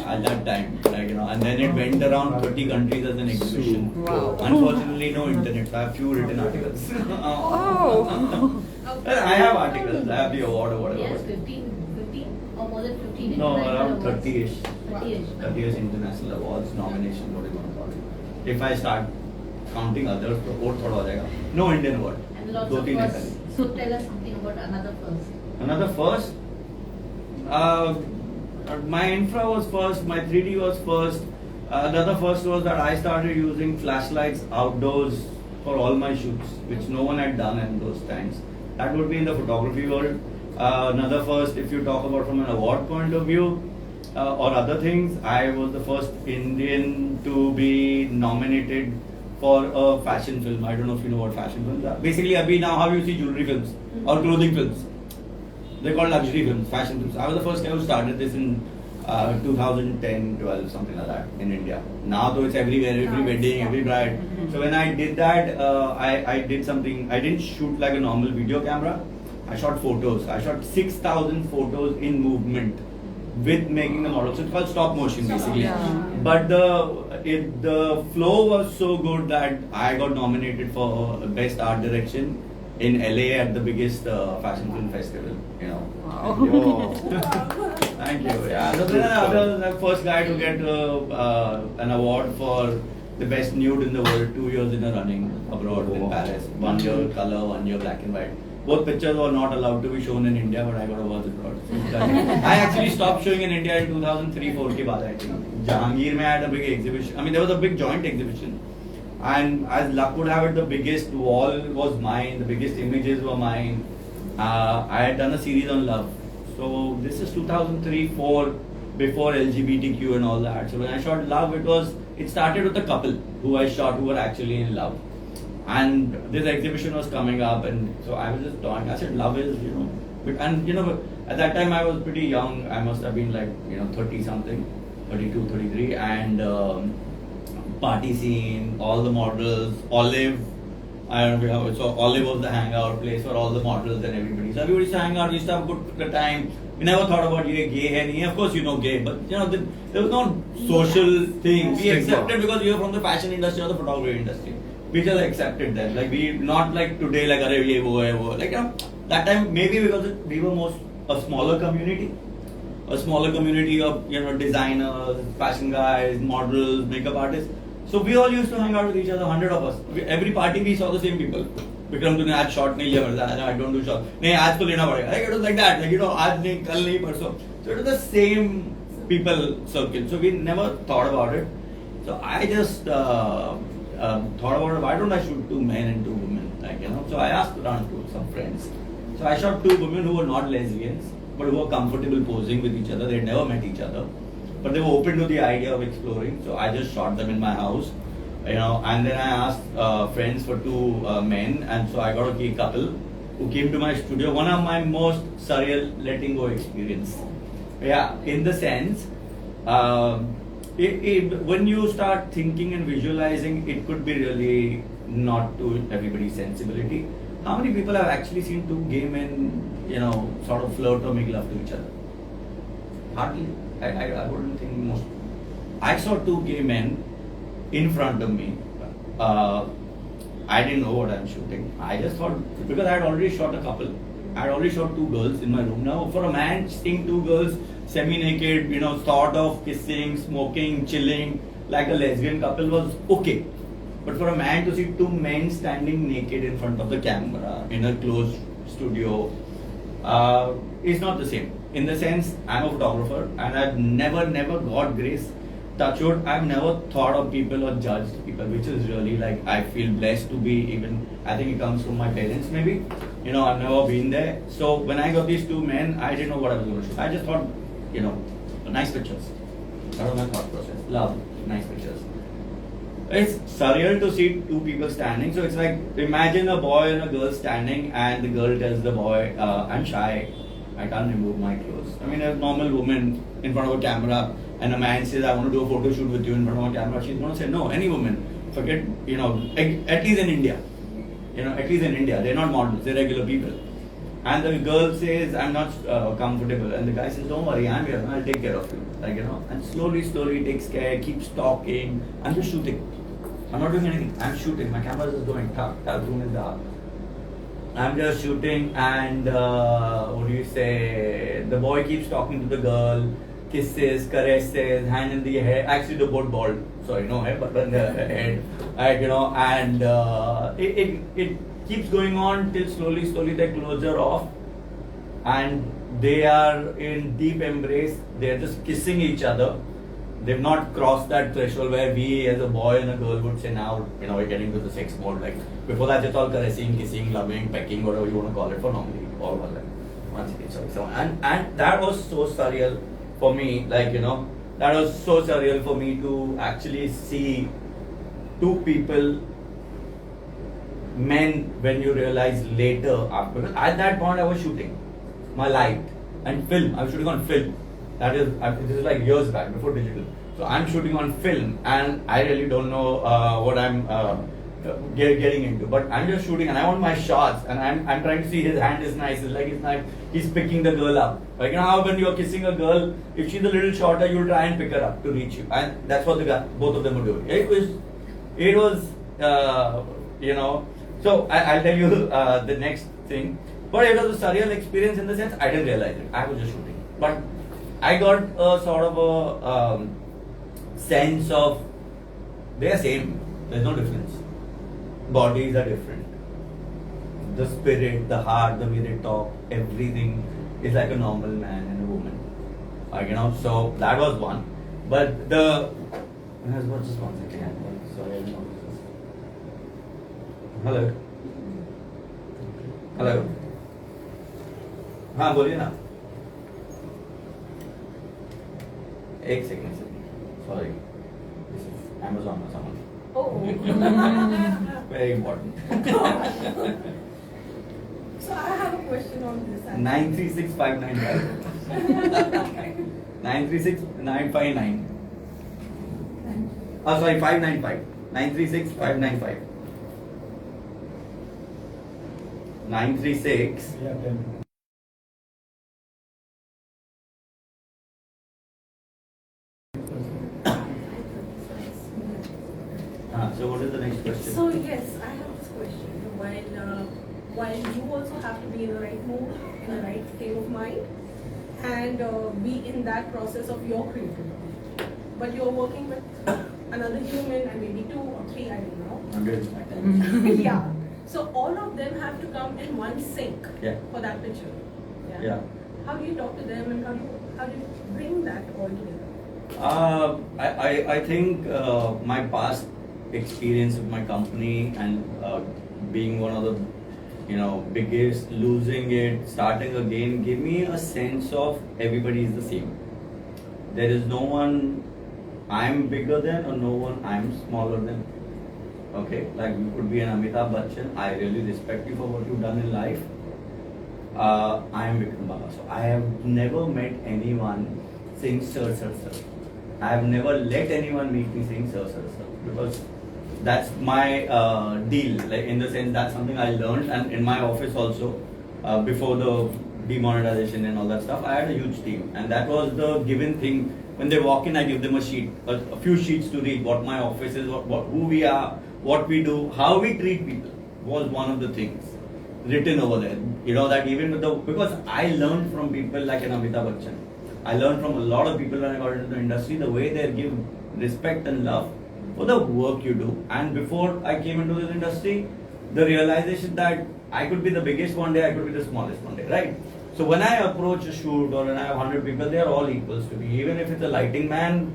at that time, and then it went around 30 countries as an exhibition. Wow. Unfortunately, no internet. So I have few written articles. I have articles. I have the award or whatever. Yes, 15 or more than 15. No, around 30ish. 30ish. 30ish international awards, nomination, what do you want to call it? If I start counting others, तो और थोड़ा हो जाएगा. No Indian award. And lots दो of तीन firsts. ऐसे. So tell us something about another first. Another first. My infra was first. My 3D was first. Another first was that I started using flashlights outdoors for all my shoots, which no one had done in those times. That would be in the photography world. Another first, if you talk about from an award point of view or other things, I was the first Indian to be nominated for a fashion film. I don't know if you know what fashion films are. Basically, abhi now how you see jewelry films or clothing films. They're called luxury films, fashion films. I was the first guy who started this in 2010, 12, something like that in India. Now though it's everywhere, every wedding, every bride. So when I did that, I did something. I didn't shoot like a normal video camera. I shot photos. I shot 6,000 photos in movement with making the model. So it's called stop motion basically. Yeah. But the flow was so good that I got nominated for Best Art Direction in LA at the biggest fashion film festival. You know. Wow. Thank you. Yeah, so then I was the first guy to get an award for the best nude in the world 2 years in a running abroad in Paris. 1 year color, 1 year black and white. Both pictures were not allowed to be shown in India, but I got awards abroad. I actually stopped showing in India in 2003-4 ke baad, I think. Jahangir mein had a big exhibition. I mean, there was a big joint exhibition. And as luck would have it, the biggest wall was mine, the biggest images were mine. I had done a series on love. So this is 2003-4, before LGBTQ and all that. So when I shot Love, it started with a couple who I shot who were actually in love. And this exhibition was coming up, and so I was just talking. I said, love is, at that time I was pretty young. I must have been like, 30 something, 32, 33, and party scene, all the models, Olive. I don't know, so Olive was the hangout place for all the models and everybody. So everybody used to hang out, we used to have a good time. We never thought about gay, hai, of course gay, but there was no social thing. We accepted because we were from the fashion industry or the photography industry. We just accepted that. Like we not like today, like arey ye wo hai wo. Like that time maybe because we were a smaller community of designers, fashion guys, models, makeup artists. So we all used to hang out with each other, 100 of us. Every party we saw the same people. Vikram, tune aaj shot nahi liya, I don't do shot. Nahi, aaj to lena padega. Like it was like that. Like aaj nahi, kal nahi, parso. So it was the same people circle. So we never thought about it. So I just thought about it. Why don't I shoot 2 men and 2 women? So I asked around to some friends. So I shot 2 women who were not lesbians, but who were comfortable posing with each other. They had never met each other. But they were open to the idea of exploring, so I just shot them in my house, and then I asked friends for 2 men, and so I got a gay couple who came to my studio. One of my most surreal letting go experience. Yeah, in the sense, when you start thinking and visualizing, it could be really not to everybody's sensibility. How many people have actually seen 2 gay men, sort of flirt or make love to each other? Hardly. I wouldn't think most. I saw 2 gay men in front of me. I didn't know what I'm shooting. I just thought, because I had already shot a couple. I had already shot 2 girls in my room. Now, for a man seeing 2 girls semi-naked, sort of kissing, smoking, chilling, like a lesbian couple was okay. But for a man to see 2 men standing naked in front of the camera in a closed studio is not the same. In the sense, I'm a photographer and I've never got grace. Touch wood, I've never thought of people or judged people, which is really like, I feel blessed to be even, I think it comes from my parents maybe. I've never been there. So when I got these 2 men, I didn't know what I was going to shoot. I just thought, nice pictures. That was my thought process. Love, nice pictures. It's surreal to see 2 people standing. So it's like, imagine a boy and a girl standing and the girl tells the boy, I'm shy. I can't remove my clothes. I mean, a normal woman in front of a camera and a man says, I want to do a photo shoot with you in front of a camera. She's going to say, no, any woman. Forget, at least in India. They're not models, they're regular people. And the girl says, I'm not comfortable. And the guy says, don't worry, I'm here, I'll take care of you. And slowly takes care, keeps talking. I'm just shooting. I'm not doing anything. I'm shooting. My camera is just going, room is dark. I'm just shooting and the boy keeps talking to the girl, kisses, caresses, hand in the hair. Actually, the both bald. Sorry, no hair, but in the head. And it keeps going on till slowly their clothes are off. And they are in deep embrace. They're just kissing each other. They've not crossed that threshold where we as a boy and a girl would say now, we're getting to the sex mode. Like before that, it's all caressing, kissing, loving, pecking, whatever you want to call it for normally. All was like once it is. So and that was so surreal for me. That was so surreal for me to actually see 2 people, men, when you realize later after. Because at that point, I was shooting my light and film. I was shooting on film. This is like years back, before digital. So I'm shooting on film and I really don't know what I'm getting into. But I'm just shooting and I want my shots and I'm trying to see his hand is nice. It's like he's picking the girl up. Like, you know how when you're kissing a girl, if she's a little shorter, you'll try and pick her up to reach you. And that's what both of them were doing. It was you know. So I'll tell you the next thing. But it was a surreal experience in the sense I didn't realize it. I was just shooting. But I got a sort of a sense of they are same. There's no difference. Bodies are different. The spirit, the heart, the way they talk, everything is like a normal man and a woman. Like, you know, so that was one. But the what's this one second? Sorry, I didn't know this. Hello. Hello. हाँ बोलिए ना. एक second. Sorry. This is Amazon or someone. Oh. Very important. So I have a question on this. 936595. 936959. Oh, sorry, 595. 936595. 936. Yeah, 10. So what is the next question? So yes, I have this question. While you also have to be in the right mood, in the right frame of mind, and be in that process of your creativity, but you're working with another human and maybe 2 or 3, I don't know. 100. Yeah. So all of them have to come in one sync Yeah. for that picture. Yeah. How do you talk to them and how do you bring that all together? I think my past experience with my company and being one of the biggest, losing it, starting again, gave me a sense of everybody is the same. There is no one I'm bigger than or no one I'm smaller than. Okay, like you could be an Amitabh Bachchan. I really respect you for what you've done in life. I am Vikram Bawa. So I have never met anyone saying sir, sir, sir. I have never let anyone meet me saying sir, sir, sir. Because that's my deal. Like in the sense that's something I learned, and in my office also, before the demonetization and all that stuff, I had a huge team, and that was the given thing. When they walk in, I give them a sheet, a few sheets to read. What my office is, who we are, what we do, how we treat people was one of the things written over there. You know that even with because I learned from people like an Amitabh Bachchan. I learned from a lot of people when I got into the industry the way they give respect and love for the work you do. And before I came into this industry, the realization that I could be the biggest one day, I could be the smallest one day, right? So when I approach a shoot or when I have 100 people, they are all equals to me. Even if it's a lighting man,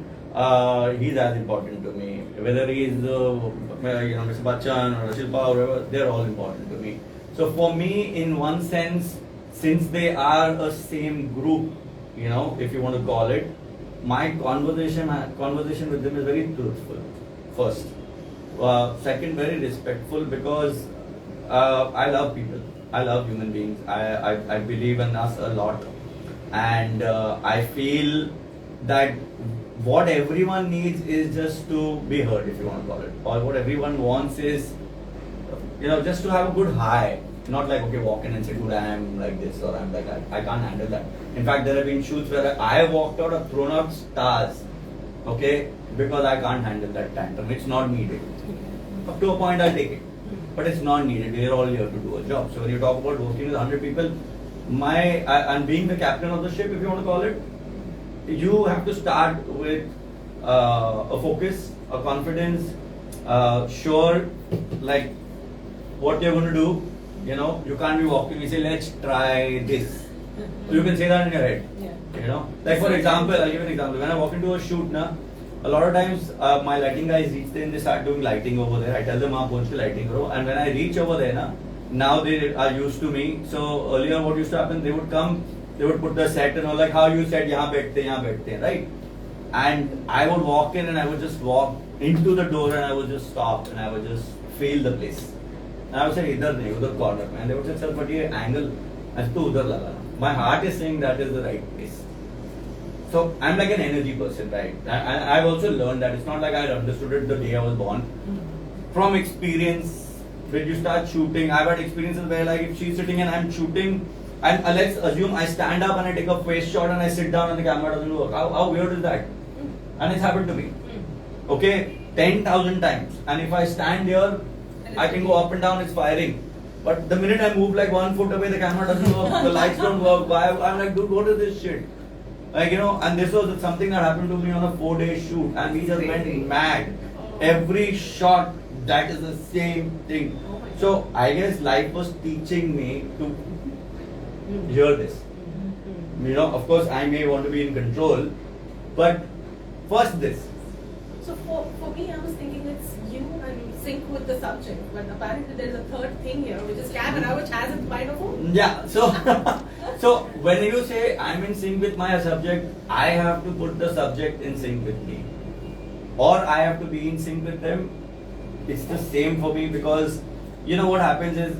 he's as important to me. Whether he's Mr. Bachchan or Shilpa or whatever, they're all important to me. So for me, in one sense, since they are a same group, if you want to call it, my conversation with them is very truthful. First, second, very respectful because I love people. I love human beings. I believe in us a lot, and I feel that what everyone needs is just to be heard, if you want to call it, or what everyone wants is, just to have a good high. Not like, okay, walk in and say, dude, I'm like this or I'm like that. I can't handle that. In fact, there have been shoots where I walked out or thrown out stars, okay, because I can't handle that tantrum. It's not needed. Up to a point, I'll take it. But it's not needed. We're all here to do a job. So when you talk about working with 100 people, and being the captain of the ship, if you want to call it, you have to start with a focus, a confidence, sure, like what you're going to do. You can't be walking and say, let's try this. So you can say that in your head. Yeah. Like for example, I'll give an example. When I walk into a shoot, a lot of times my lighting guys reach there and they start doing lighting over there. I tell them, "Punch ke lighting karo." And when I reach over there, now they are used to me. So earlier, what used to happen, they would come, they would put the set and all, like how you said, yahan baiठte, right? And I would walk in and I would just walk into the door and I would just stop and I would just feel the place. And I would say, idhar nahi, udhar corner. And they would say, sir, but ye angle, as to udhar laga. My heart is saying that is the right place. So I'm like an energy person, right? I've also learned that it's not like I understood it the day I was born. from experience, when you start shooting, I've had experiences where like if she's sitting and I'm shooting, and let's assume I stand up and I take a face shot and I sit down and the camera doesn't work. How weird is that? And it's happened to me. Okay, 10,000 times. And if I stand here, I can go up and down, it's firing. But the minute I move like 1 foot away, the camera doesn't work, the lights don't work. I'm like, dude, what is this shit? Like, and this was something that happened to me on a 4-day shoot, and we just went mad. Every shot, that is the same thing. So I guess life was teaching me to hear this. Of course, I may want to be in control, but first this. So for me, I was thinking it's you and sync with the subject, but apparently there is a third thing here, which is camera, which has its microphone. Yeah. So when you say I'm in sync with my subject, I have to put the subject in sync with me, or I have to be in sync with them. It's the same for me, because what happens is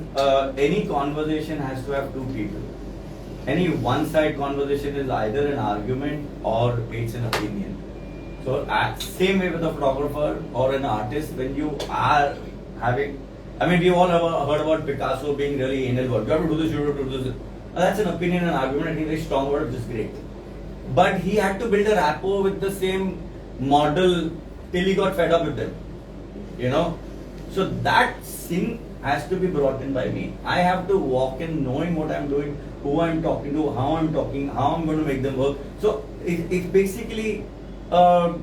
any conversation has to have two people. Any one-side conversation is either an argument or it's an opinion. So same way with a photographer or an artist, when you are having, we've all heard about Picasso being really anal about, you have to do this, you have to do this. That's an opinion and argument, I think very strong word, which is great. But he had to build a rapport with the same model till he got fed up with them. So that sync has to be brought in by me. I have to walk in knowing what I'm doing, who I'm talking to, how I'm talking, how I'm going to make them work. So it's basically a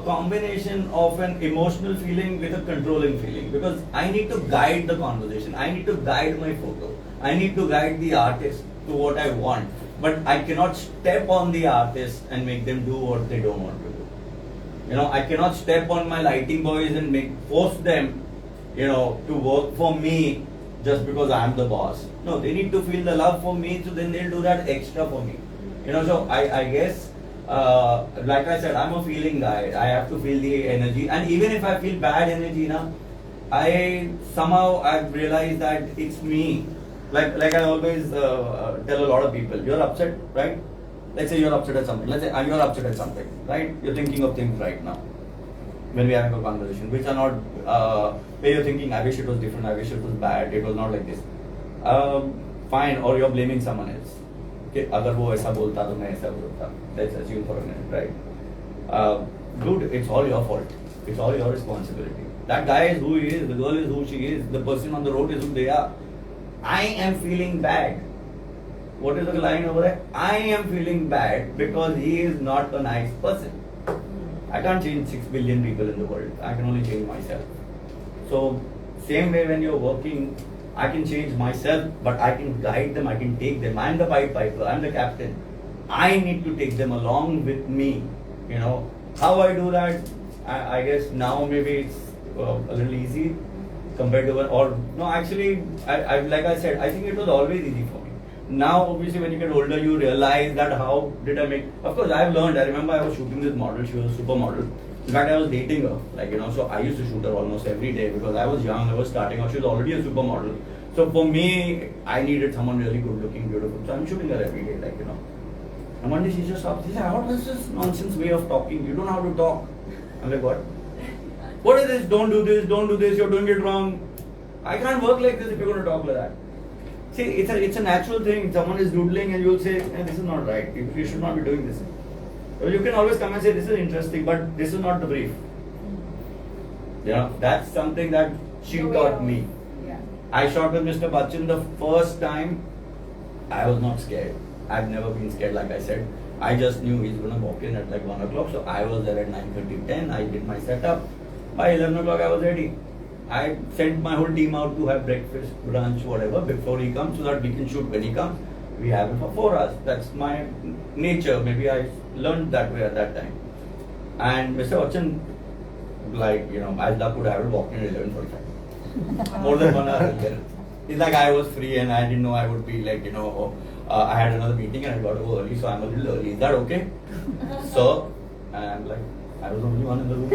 combination of an emotional feeling with a controlling feeling, because I need to guide the conversation, I need to guide my photo, I need to guide the artist to what I want, but I cannot step on the artist and make them do what they don't want to do. I cannot step on my lighting boys and force them to work for me just because I am the boss. No, they need to feel the love for me, so then they'll do that extra for me. So I guess, like I said, I'm a feeling guy. I have to feel the energy, and even if I feel bad energy, I've realized that it's me. Like I always tell a lot of people, you're upset, right? Let's say you're upset at something. Let's say you're upset at something, right? You're thinking of things right now when we're having a conversation, which are not, where you're thinking, I wish it was different, I wish it was bad, it was not like this. Fine, or you're blaming someone else. Okay, अगर वो ऐसा बोलता तो मैं ऐसा बोलता. Let's assume for a minute, right? Dude, it's all your fault. It's all your responsibility. That guy is who he is, the girl is who she is, the person on the road is who they are. I am feeling bad. What is the line over there? I am feeling bad because he is not a nice person. I can't change 6 billion people in the world. I can only change myself. So, same way when you're working, I can change myself, but I can guide them, I can take them. I'm the Pied Piper, I'm the captain. I need to take them along with me. How I do that, I guess now maybe it's a little easy compared to like I said, I think it was always easy for me. Now, obviously, when you get older, you realize that how did I make. Of course, I've learned. I remember I was shooting this model. She was a supermodel. In fact, I was dating her. So I used to shoot her almost every day because I was young. I was starting out. She was already a supermodel. So for me, I needed someone really good looking, beautiful. So I'm shooting her every day, And one day she just stopped. She said, "What is this nonsense way of talking? You don't know how to talk." I'm like, "What? What is this? Don't do this. Don't do this. You're doing it wrong. I can't work like this if you're going to talk like that." See, it's a natural thing. Someone is doodling and you'll say, "This is not right. You should not be doing this." You can always come and say, "This is interesting, but this is not the brief." That's something that she taught me. Yeah. I shot with Mr. Bachchan the first time. I was not scared. I've never been scared, like I said. I just knew he's going to walk in at like 1 o'clock. So I was there at 9:30, 10. I did my setup. By 11 o'clock, I was ready. I sent my whole team out to have breakfast, brunch, whatever, before he comes, so that we can shoot when he comes. We have him for 4 hours. That's my nature. Maybe I learned that way at that time. And Mr. Bachchan, as luck would have it, walked in at 11:45. More than 1 hour there. It's like I was free and I didn't know I would be I had another meeting and I got over early, so I'm a little early. Is that okay? So, and I'm like, I was the only one in the room.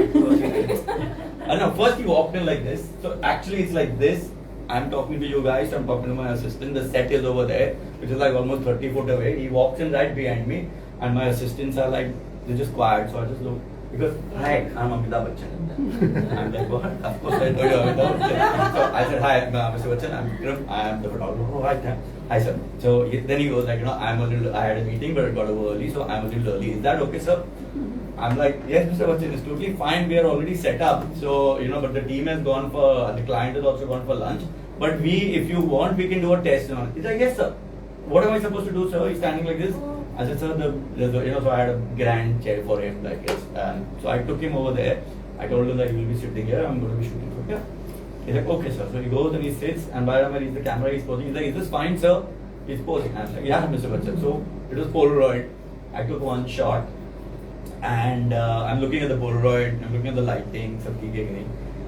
I know, first he walked in like this. So actually it's like this. I'm talking to you guys, I'm talking to my assistant. The set is over there, which is like almost 30 foot away. He walks in right behind me and my assistants are like, they're just quiet. So I just look. Because, hi, I'm Amitabh Bachchan. I'm like, what? Of course I know you're Amitabh Bachchan. So I said, hi, Mr. Bachchan, I'm Vikram, I am the photographer. Oh, hi, sir. So then he goes like, I had a meeting, but it got over early, so I'm a little early. Is that okay, sir? I'm like, yes, Mr. Bachchan, it's totally fine. We are already set up. So, but the team has gone the client has also gone for lunch. But if you want, we can do a test. He's like, yes, sir. What am I supposed to do, sir? He's standing like this. I said, sir, so I had a grand chair for him, like this. And so I took him over there. I told him that he will be sitting here. I'm going to be shooting from here. He's like, okay, sir. So he goes and he sits. And by the time I reach the camera, he's posing. He's like, is this fine, sir? He's posing. I'm like, yeah, Mr. Bachchan. So it was Polaroid. I took one shot. And I'm looking at the Polaroid, I'm looking at the lighting,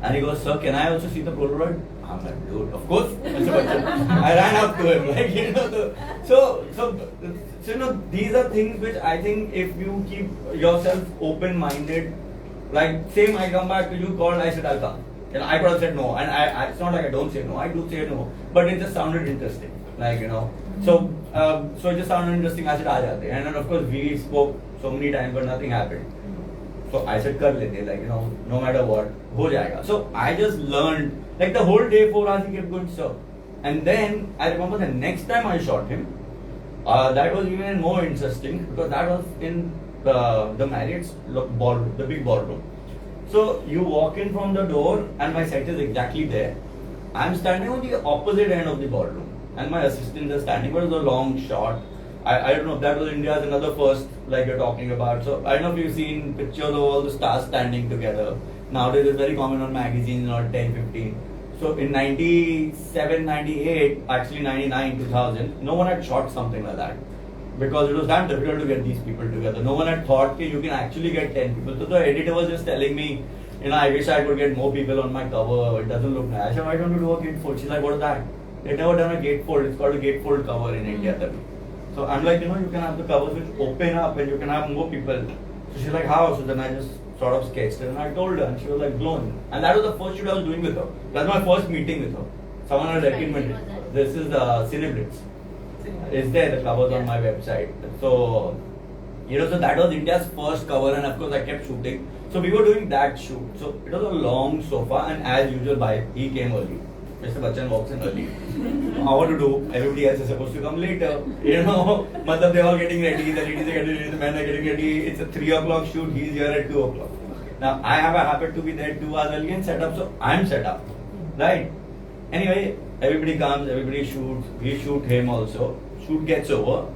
and he goes, sir, can I also see the Polaroid? I'm like, dude, of course, Mr. Bachchan. I ran up to him, like, so these are things which I think if you keep yourself open-minded, like, same, I come back to you, called, I said, I'll come. I could have said no, and it's not like I don't say no, I do say no, but it just sounded interesting, So it just sounded interesting, I said, aa jate. And then of course we spoke so many times, but nothing happened. So I said, kar lete, no matter what, ho jayega. So I just learned, like the whole day, 4 hours he kept going, sir. And then I remember the next time I shot him, that was even more interesting because that was in the Marriott's ballroom, the big ballroom. So you walk in from the door and my set is exactly there. I'm standing on the opposite end of the ballroom and my assistants are standing, but it was a long shot. I don't know if that was India's another first, like you're talking about. So I don't know if you've seen pictures of all the stars standing together. Nowadays it's very common on magazines or 10, 15. So in 97, 98, actually 99, 2000, no one had shot something like that. Because it was damn difficult to get these people together. No one had thought that you can actually get 10 people. So the editor was just telling me, I wish I could get more people on my cover. It doesn't look nice. I said, why don't you do a gatefold? She's like, what is that? They've never done a gatefold. It's called a gatefold cover in India. So I'm like, you can have the covers which open up and you can have more people. So she's like, how? So then I just sort of sketched it and I told her and she was like blown. And that was the first shoot I was doing with her. That's my first meeting with her. Someone had recommended. This is Cineblitz. It's there, the covers on my website. So, so that was India's first cover and of course I kept shooting. So we were doing that shoot. So it was a long sofa and as usual he came early. Mr. Bachchan walks in early. What to do? Everybody else is supposed to come later. They're all getting ready, the ladies are getting ready, the men are getting ready. It's a 3 o'clock shoot, he's here at 2 o'clock. Now I have a habit to be there 2 hours early and set up, so I'm set up. Right? Anyway, everybody comes, everybody shoots, we shoot him also. Shoot gets over.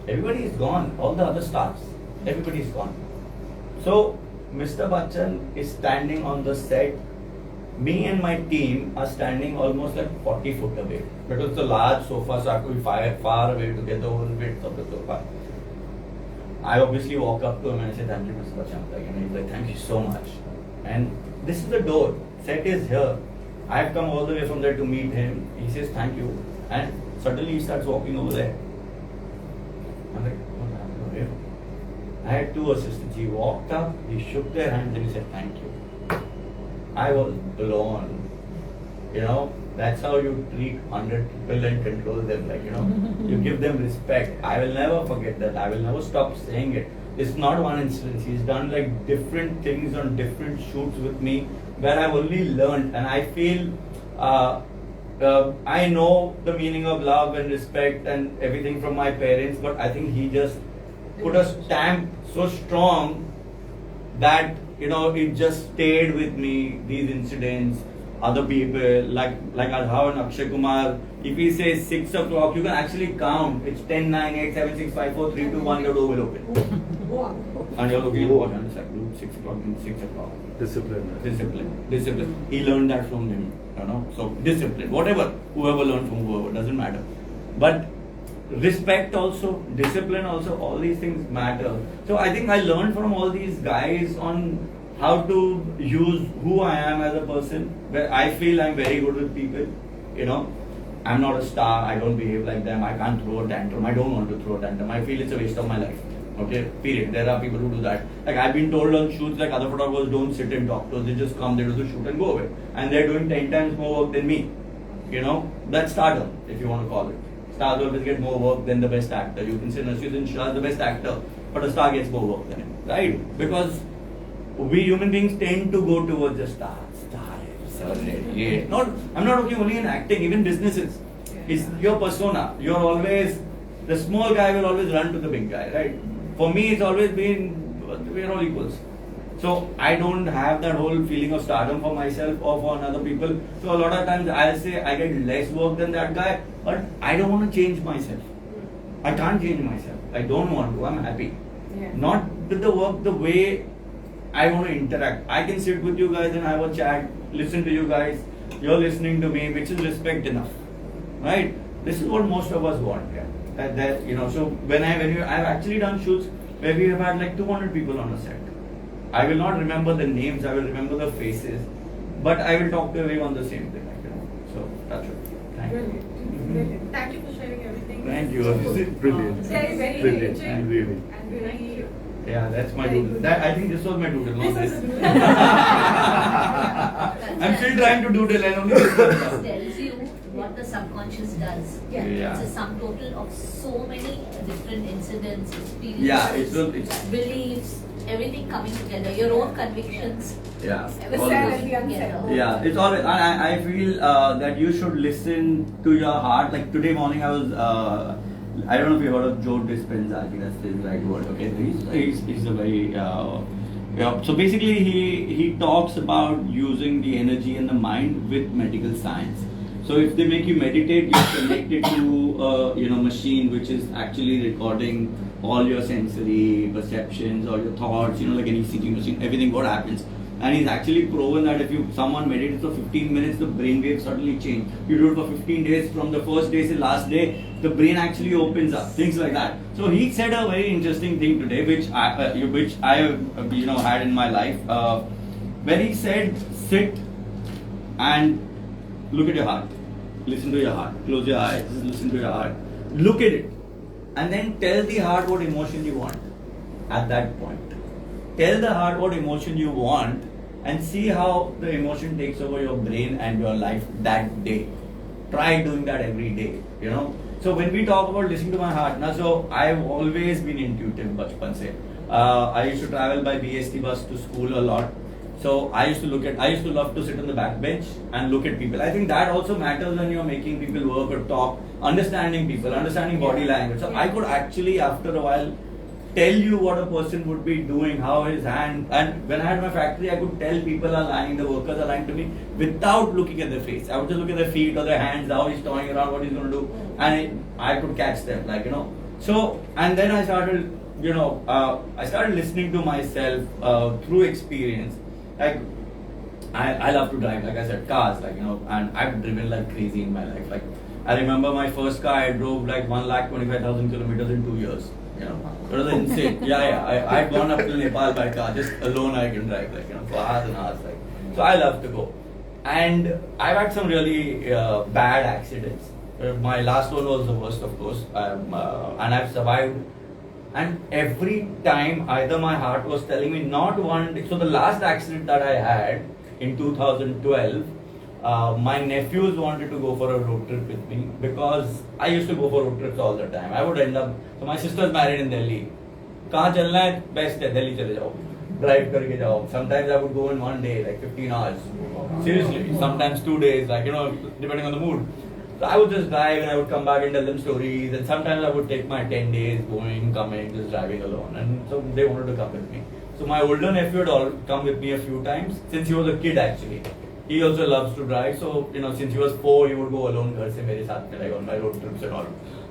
Everybody is gone, all the other stars. Everybody is gone. So Mr. Bachchan is standing on the set. Me and my team are standing almost like 40 foot away because it's a large sofa, so I have to be far away to get the whole width of the sofa. I obviously walk up to him and I say, thank you, Mr. Bachchan. He's like, thank you so much. And this is the door. Set is here. I have come all the way from there to meet him. He says, thank you. And suddenly he starts walking over there. I'm like, what happened over here? I had 2 assistants. He walked up, he shook their hands and he said, thank you. I was blown. That's how you treat 100 people and control them. You give them respect. I will never forget that. I will never stop saying it. It's not one instance. He's done like different things on different shoots with me where I've only learned and I feel I know the meaning of love and respect and everything from my parents, but I think he just put a stamp so strong that it just stayed with me, these incidents, other people, like how in Akshay Kumar, if he says 6 o'clock, you can actually count. It's 10, 9, 8, 7, 6, 5, 4, 3, 2, 1, your door will open. And you're looking at what? And it's like, dude, 6 o'clock means 6 o'clock. Discipline. He learned that from him, So discipline, whoever learned from whoever, doesn't matter. But respect also, discipline also, all these things matter. So I think I learned from all these guys on how to use who I am as a person. Where I feel I'm very good with people, I'm not a star, I don't behave like them, I can't throw a tantrum, I don't want to throw a tantrum, I feel it's a waste of my life. Okay, period. There are people who do that. Like I've been told on shoots, like other photographers don't sit and talk to us, they just come, they do the shoot and go away. And they're doing 10 times more work than me. That's stardom, if you want to call it. Stars always get more work than the best actor. You can say Nasuddin Shah is the best actor, but a star gets more work than him, right? Because we human beings tend to go towards the stars, 7, 8. Not, I'm not talking only in acting, even businesses. It's your persona. You're always, the small guy will always run to the big guy, right? For me, it's always been, we're all equals. So I don't have that whole feeling of stardom for myself or for other people. So a lot of times I'll say I get less work than that guy, but I don't want to change myself. I can't change myself. I don't want to. I'm happy. Yeah. Not with the work, the way I want to interact. I can sit with you guys and have a chat, listen to you guys. You're listening to me, which is respect enough, right? This is what most of us want. Yeah. That you know. So I've actually done shoots where we have had like 200 people on a set. I will not remember the names. I will remember the faces, but I will talk to everyone the same thing. Like, you know. So that's it. Thank you. Brilliant. Brilliant. Thank you for sharing everything. Thank you. This is brilliant. Very, very Brilliant, engaging. really. And very. Yeah, that's my Very doodle. good. I think this was my doodle, not This this. is good. I'm still trying to doodle and only this comes This out. tells you what the subconscious does. Yeah. Yeah. It's a sum total of so many different incidents, experiences, Yeah, it's beliefs, everything coming together. Your own convictions. yeah. The all sad this. and the unsaid. Together. Yeah, it's always. I feel that you should listen to your heart. Like today morning, I was. I don't know if you heard of Joe Dispenza. I think that's the right word. Okay, he's a very. Yeah. So basically, he talks about using the energy and the mind with medical science. So if they make you meditate, you connect it to a machine which is actually recording all your sensory perceptions, all your thoughts. Like an ECG machine, everything what happens. And he's actually proven that if someone meditates for 15 minutes, the brain waves suddenly change. You do it for 15 days, from the first day to the last day, the brain actually opens up, things like that. So he said a very interesting thing today, which I had in my life, where he said, sit and look at your heart, listen to your heart, close your eyes, just listen to your heart, look at it, and then tell the heart what emotion you want at that point. Tell the heart what emotion you want and see how the emotion takes over your brain and your life that day. Try doing that every day, So when we talk about listening to my heart, so I've always been intuitive, bachpan se. I used to travel by BST bus to school a lot. So I used to love to sit on the back bench and look at people. I think that also matters when you're making people work or talk, understanding people, understanding body language. So I could actually, after a while, tell you what a person would be doing, how his hand, and when I had my factory, I could tell people are lying, the workers are lying to me without looking at their face. I would just look at their feet or their hands, how he's toying around, what he's going to do, and I could catch them, So, and then I started, I started listening to myself through experience. Like, I love to drive, like I said, cars, and I've driven like crazy in my life. Like, I remember my first car, I drove like 125,000 kilometers in 2 years. It was insane. I'd gone up to Nepal by car, just alone I can drive, for hours and hours. So I love to go. And I've had some really bad accidents. My last one was the worst, of course, and I've survived. And every time, either my heart was telling me not one day. So the last accident that I had in 2012, my nephews wanted to go for a road trip with me because I used to go for road trips all the time. I would end up. So my sister's married in Delhi. कहाँ चलना है? Best है Delhi चले जाओ. Drive करके जाओ. Sometimes I would go in one day, like 15 hours. Seriously, sometimes 2 days, depending on the mood. So I would just drive and I would come back and tell them stories. And sometimes I would take my 10 days going, coming, just driving alone. And so they wanted to come with me. So my older nephew had all come with me a few times since he was a kid actually. He also loves to drive, so since he was 4, he would go alone घर से मेरे साथ में, on my road trips and all.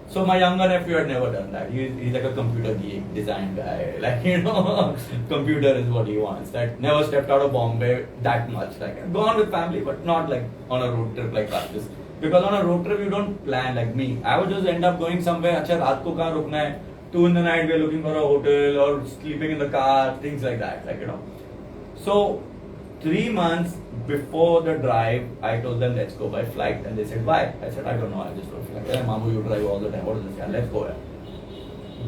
So my younger nephew had never done that. He's like a computer geek, design guy, computer is what he wants. That never stepped out of Bombay that much. Gone with family, but not like on a road trip like that. Because on a road trip you don't plan like me. I would just end up going somewhere. अच्छा रात को कहाँ रुकना है? 2 in the night we're looking for a hotel or sleeping in the car, things like that. So 3 months before the drive, I told them let's go by flight, and they said why? I said I don't know. I just don't feel like it. Mamu, you drive all the time. What is this? Let's go.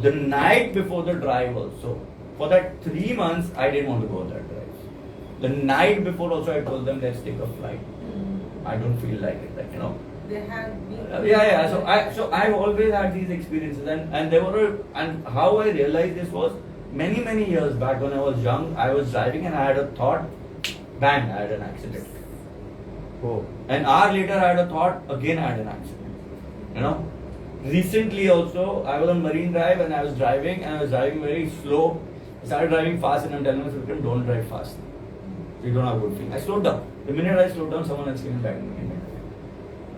The night before the drive also, for that 3 months, I didn't want to go on that drive. The night before also, I told them let's take a flight. I don't feel like it. They have been. So I've always had these experiences, and how I realized this was many years back when I was young, I was driving and I had a thought, bang, I had an accident. Oh. An hour later, I had a thought, again I had an accident. You know? Recently also, I was on Marine Drive and I was driving very slow. I started driving fast and I'm telling myself, Vikram, don't drive fast. You don't have a good feeling. I slowed down. The minute I slowed down, someone else came back to me.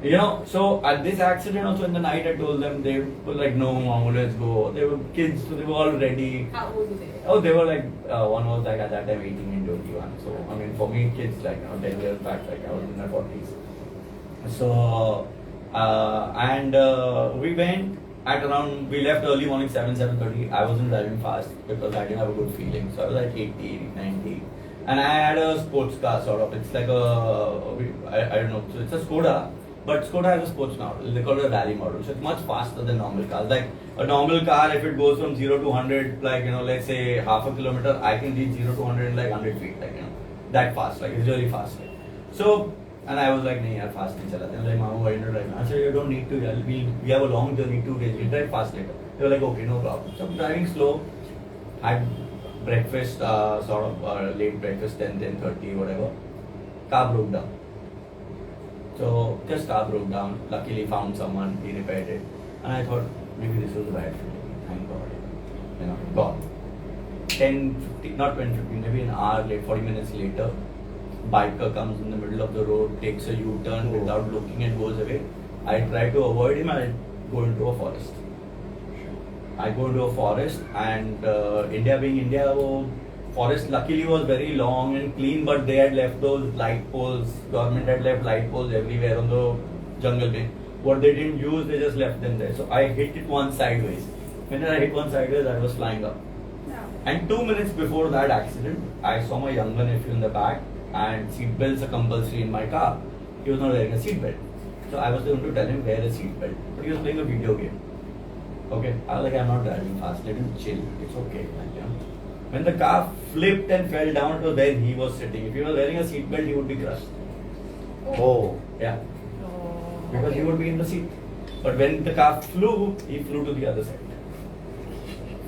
You know, so at this accident also in the night I told them, they were like, no, Mamu, let's go. They were kids, so they were all ready. How old were they? Oh, they were like, one was like at that time 18 and 21. So, I mean, for me, kids like, 10 years back, like I was in my 40s. So, we went at around, we left early morning 7:30. I wasn't driving fast because I didn't have a good feeling. So I was at 80, 90. And I had a sports car sort of. It's like I don't know. So it's a Skoda. But Skoda has a sports model. They call it a rally model. So it's much faster than normal cars. Like a normal car, if it goes from 0 to 100, like, let's say half a kilometer, I can reach 0 to 100 in like 100 feet. Like, that fast. Like, it's really fast. Like. So, and I was like, nahi, yaar, fast nahi chalate. I'm like, Mama, why don't you drive? I said, you don't need to. Yaar. We have a long journey to reach. We'll drive fast later. They were like, okay, no problem. So I'm driving slow. Had breakfast, late breakfast, 10:30, whatever. Car broke down. So just car broke down. Luckily found someone, he repaired it. And I thought maybe this was a bad feeling. Thank God. Gone. 10:50, not 10:50, maybe an hour late, 40 minutes later, biker comes in the middle of the road, takes a U-turn without looking and goes away. I try to avoid him, I go into a forest. And India being India, forest luckily was very long and clean, but they had left those light poles. Government had left light poles everywhere on the jungle. What they didn't use, they just left them there. So I hit it one sideways. When I hit one sideways, I was flying up. Yeah. And 2 minutes before that accident, I saw my younger nephew in the back, and seat belts are compulsory in my car. He was not wearing a seat belt. So I was going to tell him wear a seat belt, but he was playing a video game. Okay, I was like, I'm not driving fast, let him chill. It's okay. When the car flipped and fell down to where he was sitting, if he was wearing a seat belt, he would be crushed. Oh. Yeah. Because he would be in the seat. But when the car flew, he flew to the other side.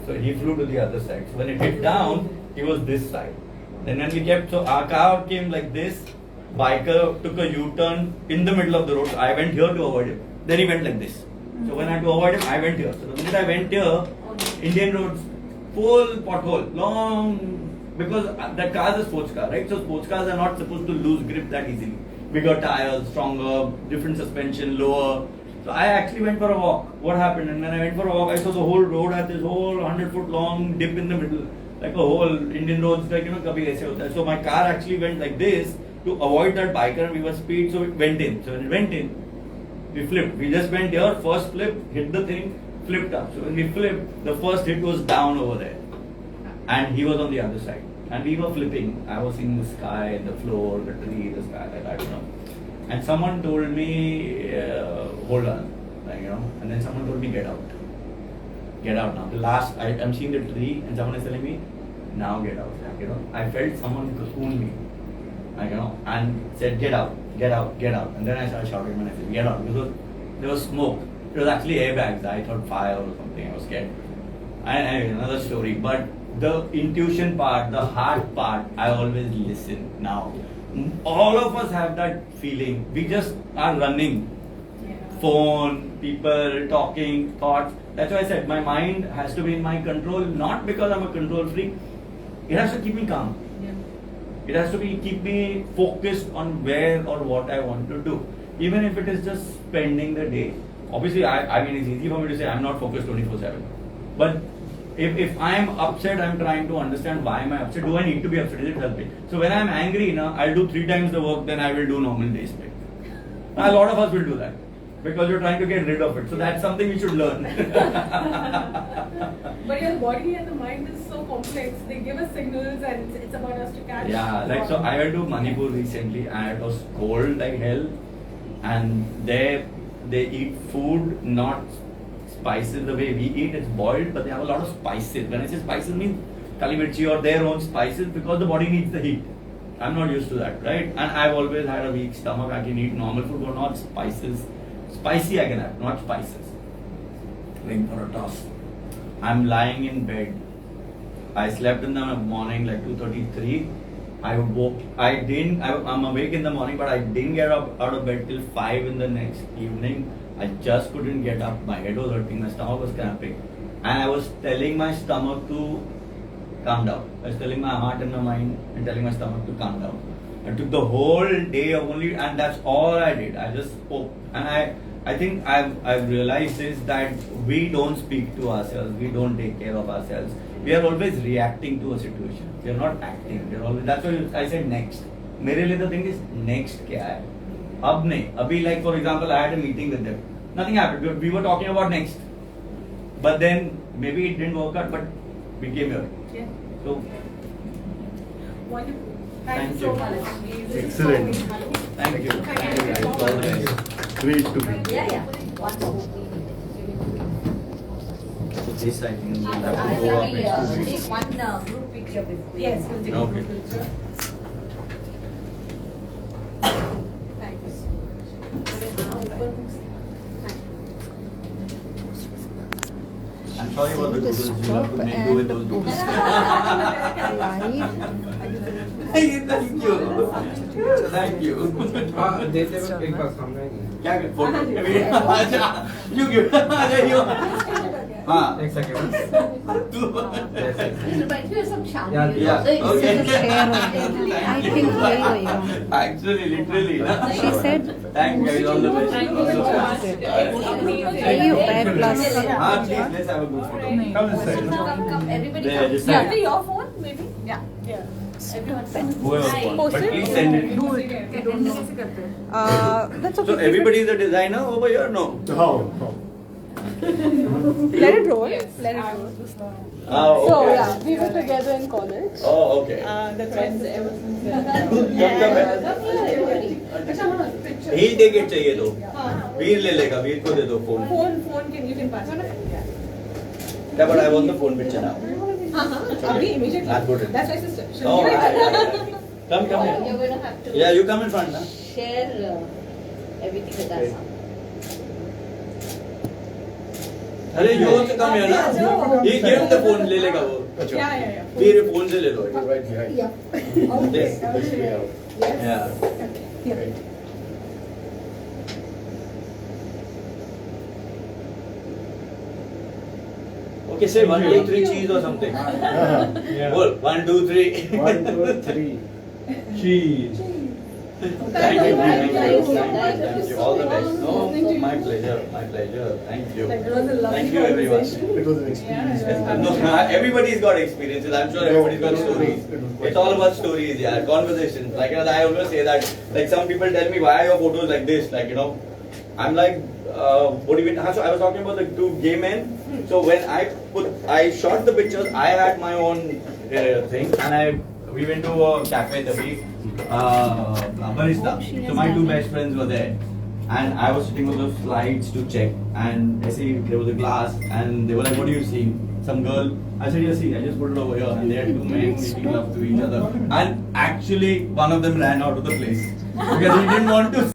So he flew to the other side. So when it hit down, he was this side. Then when we kept, so our car came like this, biker took a U-turn in the middle of the road. So I went here to avoid him. Then he went like this. So when I had to avoid him, I went here. So the minute I went here, Indian roads, full pothole, long, because that car is a sports car, right? So sports cars are not supposed to lose grip that easily. Bigger tires, stronger, different suspension, lower. So I actually went for a walk. What happened? And when I went for a walk, I saw the whole road had this whole 100-foot long dip in the middle. Like a whole Indian roads, like, kabhi aise hota hai. So my car actually went like this to avoid that biker, and we were speed, so it went in. So when it went in, we flipped. We just went here, first flip, hit the thing, flipped up. So when we flipped, the first hit was down over there. And he was on the other side. And we were flipping. I was seeing the sky, the floor, the tree, the sky, like I don't know. And someone told me, hold on, like, and then someone told me, get out. Get out now. The last, I'm seeing the tree, and someone is telling me, now get out. Like, I felt someone cocoon me, like, and said, get out, get out, get out. And then I started shouting, and I said, get out, because there was smoke. It was actually airbags. I thought fire or something. I was scared. Another story. But the intuition part, the heart part, I always listen now. All of us have that feeling. We just are running. Yeah. Phone, people, talking, thoughts. That's why I said my mind has to be in my control, not because I'm a control freak. It has to keep me calm. Yeah. It has to keep me focused on where or what I want to do. Even if it is just spending the day. Obviously, I mean, it's easy for me to say I'm not focused 24/7. But if I'm upset, I'm trying to understand why am I upset. Do I need to be upset? Is it helping? So when I'm angry, I'll do 3 times the work than I will do normal days. A lot of us will do that because you're trying to get rid of it. So that's something we should learn. But your body and the mind is so complex. They give us signals, and it's about us to catch. Yeah, like so I went to Manipur recently, and it was cold like hell, and there they eat food, not spices the way we eat. It's boiled, but they have a lot of spices. When I say spices, means kali mirchi or their own spices, because the body needs the heat. I'm not used to that, right? And I've always had a weak stomach. I can eat normal food, but not spices. Spicy I can have, not spices. Going for a toss. I'm lying in bed. I slept in the morning like 2:33. I'm awake in the morning, but I didn't get up out of bed till 5 in the next evening. I just couldn't get up. My head was hurting, my stomach was cramping. And I was telling my stomach to calm down. I was telling my heart and my mind and telling my stomach to calm down. I took the whole day only, and that's all I did. I just spoke. And I think I've realized is that we don't speak to ourselves. We don't take care of ourselves. We are always reacting to a situation. We are not acting. We are always, that's why I said next. मेरे लिए the thing is next क्या है? अब नहीं. अभी like for example I had a meeting with them. Nothing happened. We were talking about next. But then maybe it didn't work out. But we came here. Yeah. So Wonderful. Thank you so you. much. Excellent. thank you. Thank you. guys. All the best. Great to be. Yeah. One more. So this I think we'll have to go up next to this. Take one group picture with me. Yes, we'll take Okay. a picture. Thank you so much. I'm sorry about the doodles. You have to make do with those doodles. Thank you. Thank you. एक बार सामने क्या कर photo अच्छा you give अच्छा you हाँ एक second तू But here's some shampoo. yeah okay I think वही होएगा. actually literally ना She said thank you guys all the best. Thank you so much. you bad plus. हाँ please let's have a good photo. Come this side. Come, everybody There, come. just Yeah. send. Your phone, maybe? Yeah. Yeah. Everyone. Whoever wants, but please send it. That's So everybody is a designer over here? No. How? Let it roll. Let it roll. Oh, okay. So yeah, we were together in college. Oh, okay. That's friends ever since then. Come. He'll take it चाहिए तो. वीर ले लेगा. वीर को दे दो phone. Phone you can pass it. Yeah, but I want the phone picture now. Abhi immediately. I'll put it. That's my sister. She'll Oh, give it. yeah. Come You're here. going to have to Yeah, you come in front, na. share everything with us. अरे you also come here, ना. He give the phone ले लेगा वो. Yeah. वीर phone से ले लो. Right behind. Yeah. Yes. This way out. Yeah. Right. Okay, say 1, 2, 3 cheese or something. Yeah. Well, 1, 2, 3. 1, 2, 3. Cheese. Thank you. Thank you. Thank you. All the best. No, my pleasure. My pleasure. Thank you. It was a lovely Thank you, everyone. conversation. It was an experience. Yeah. No, everybody's got experiences. I'm sure everybody's got stories. It's all about stories, yeah. Conversations. Like I always say that. Like some people tell me, why are your photos like this? Like I'm like, what do you mean? So I was talking about the two gay men. So when I shot the pictures, I had my own thing, and we went to a cafe the week. Barista. So my two best friends were there. And I was sitting on those slides to check, and I see there was a glass, and they were like, "What are you seeing?" Some girl. I said, "Yeah, see, I just put it over here," and there are two men making love to each other. And actually, one of them ran out of the place because he didn't want to.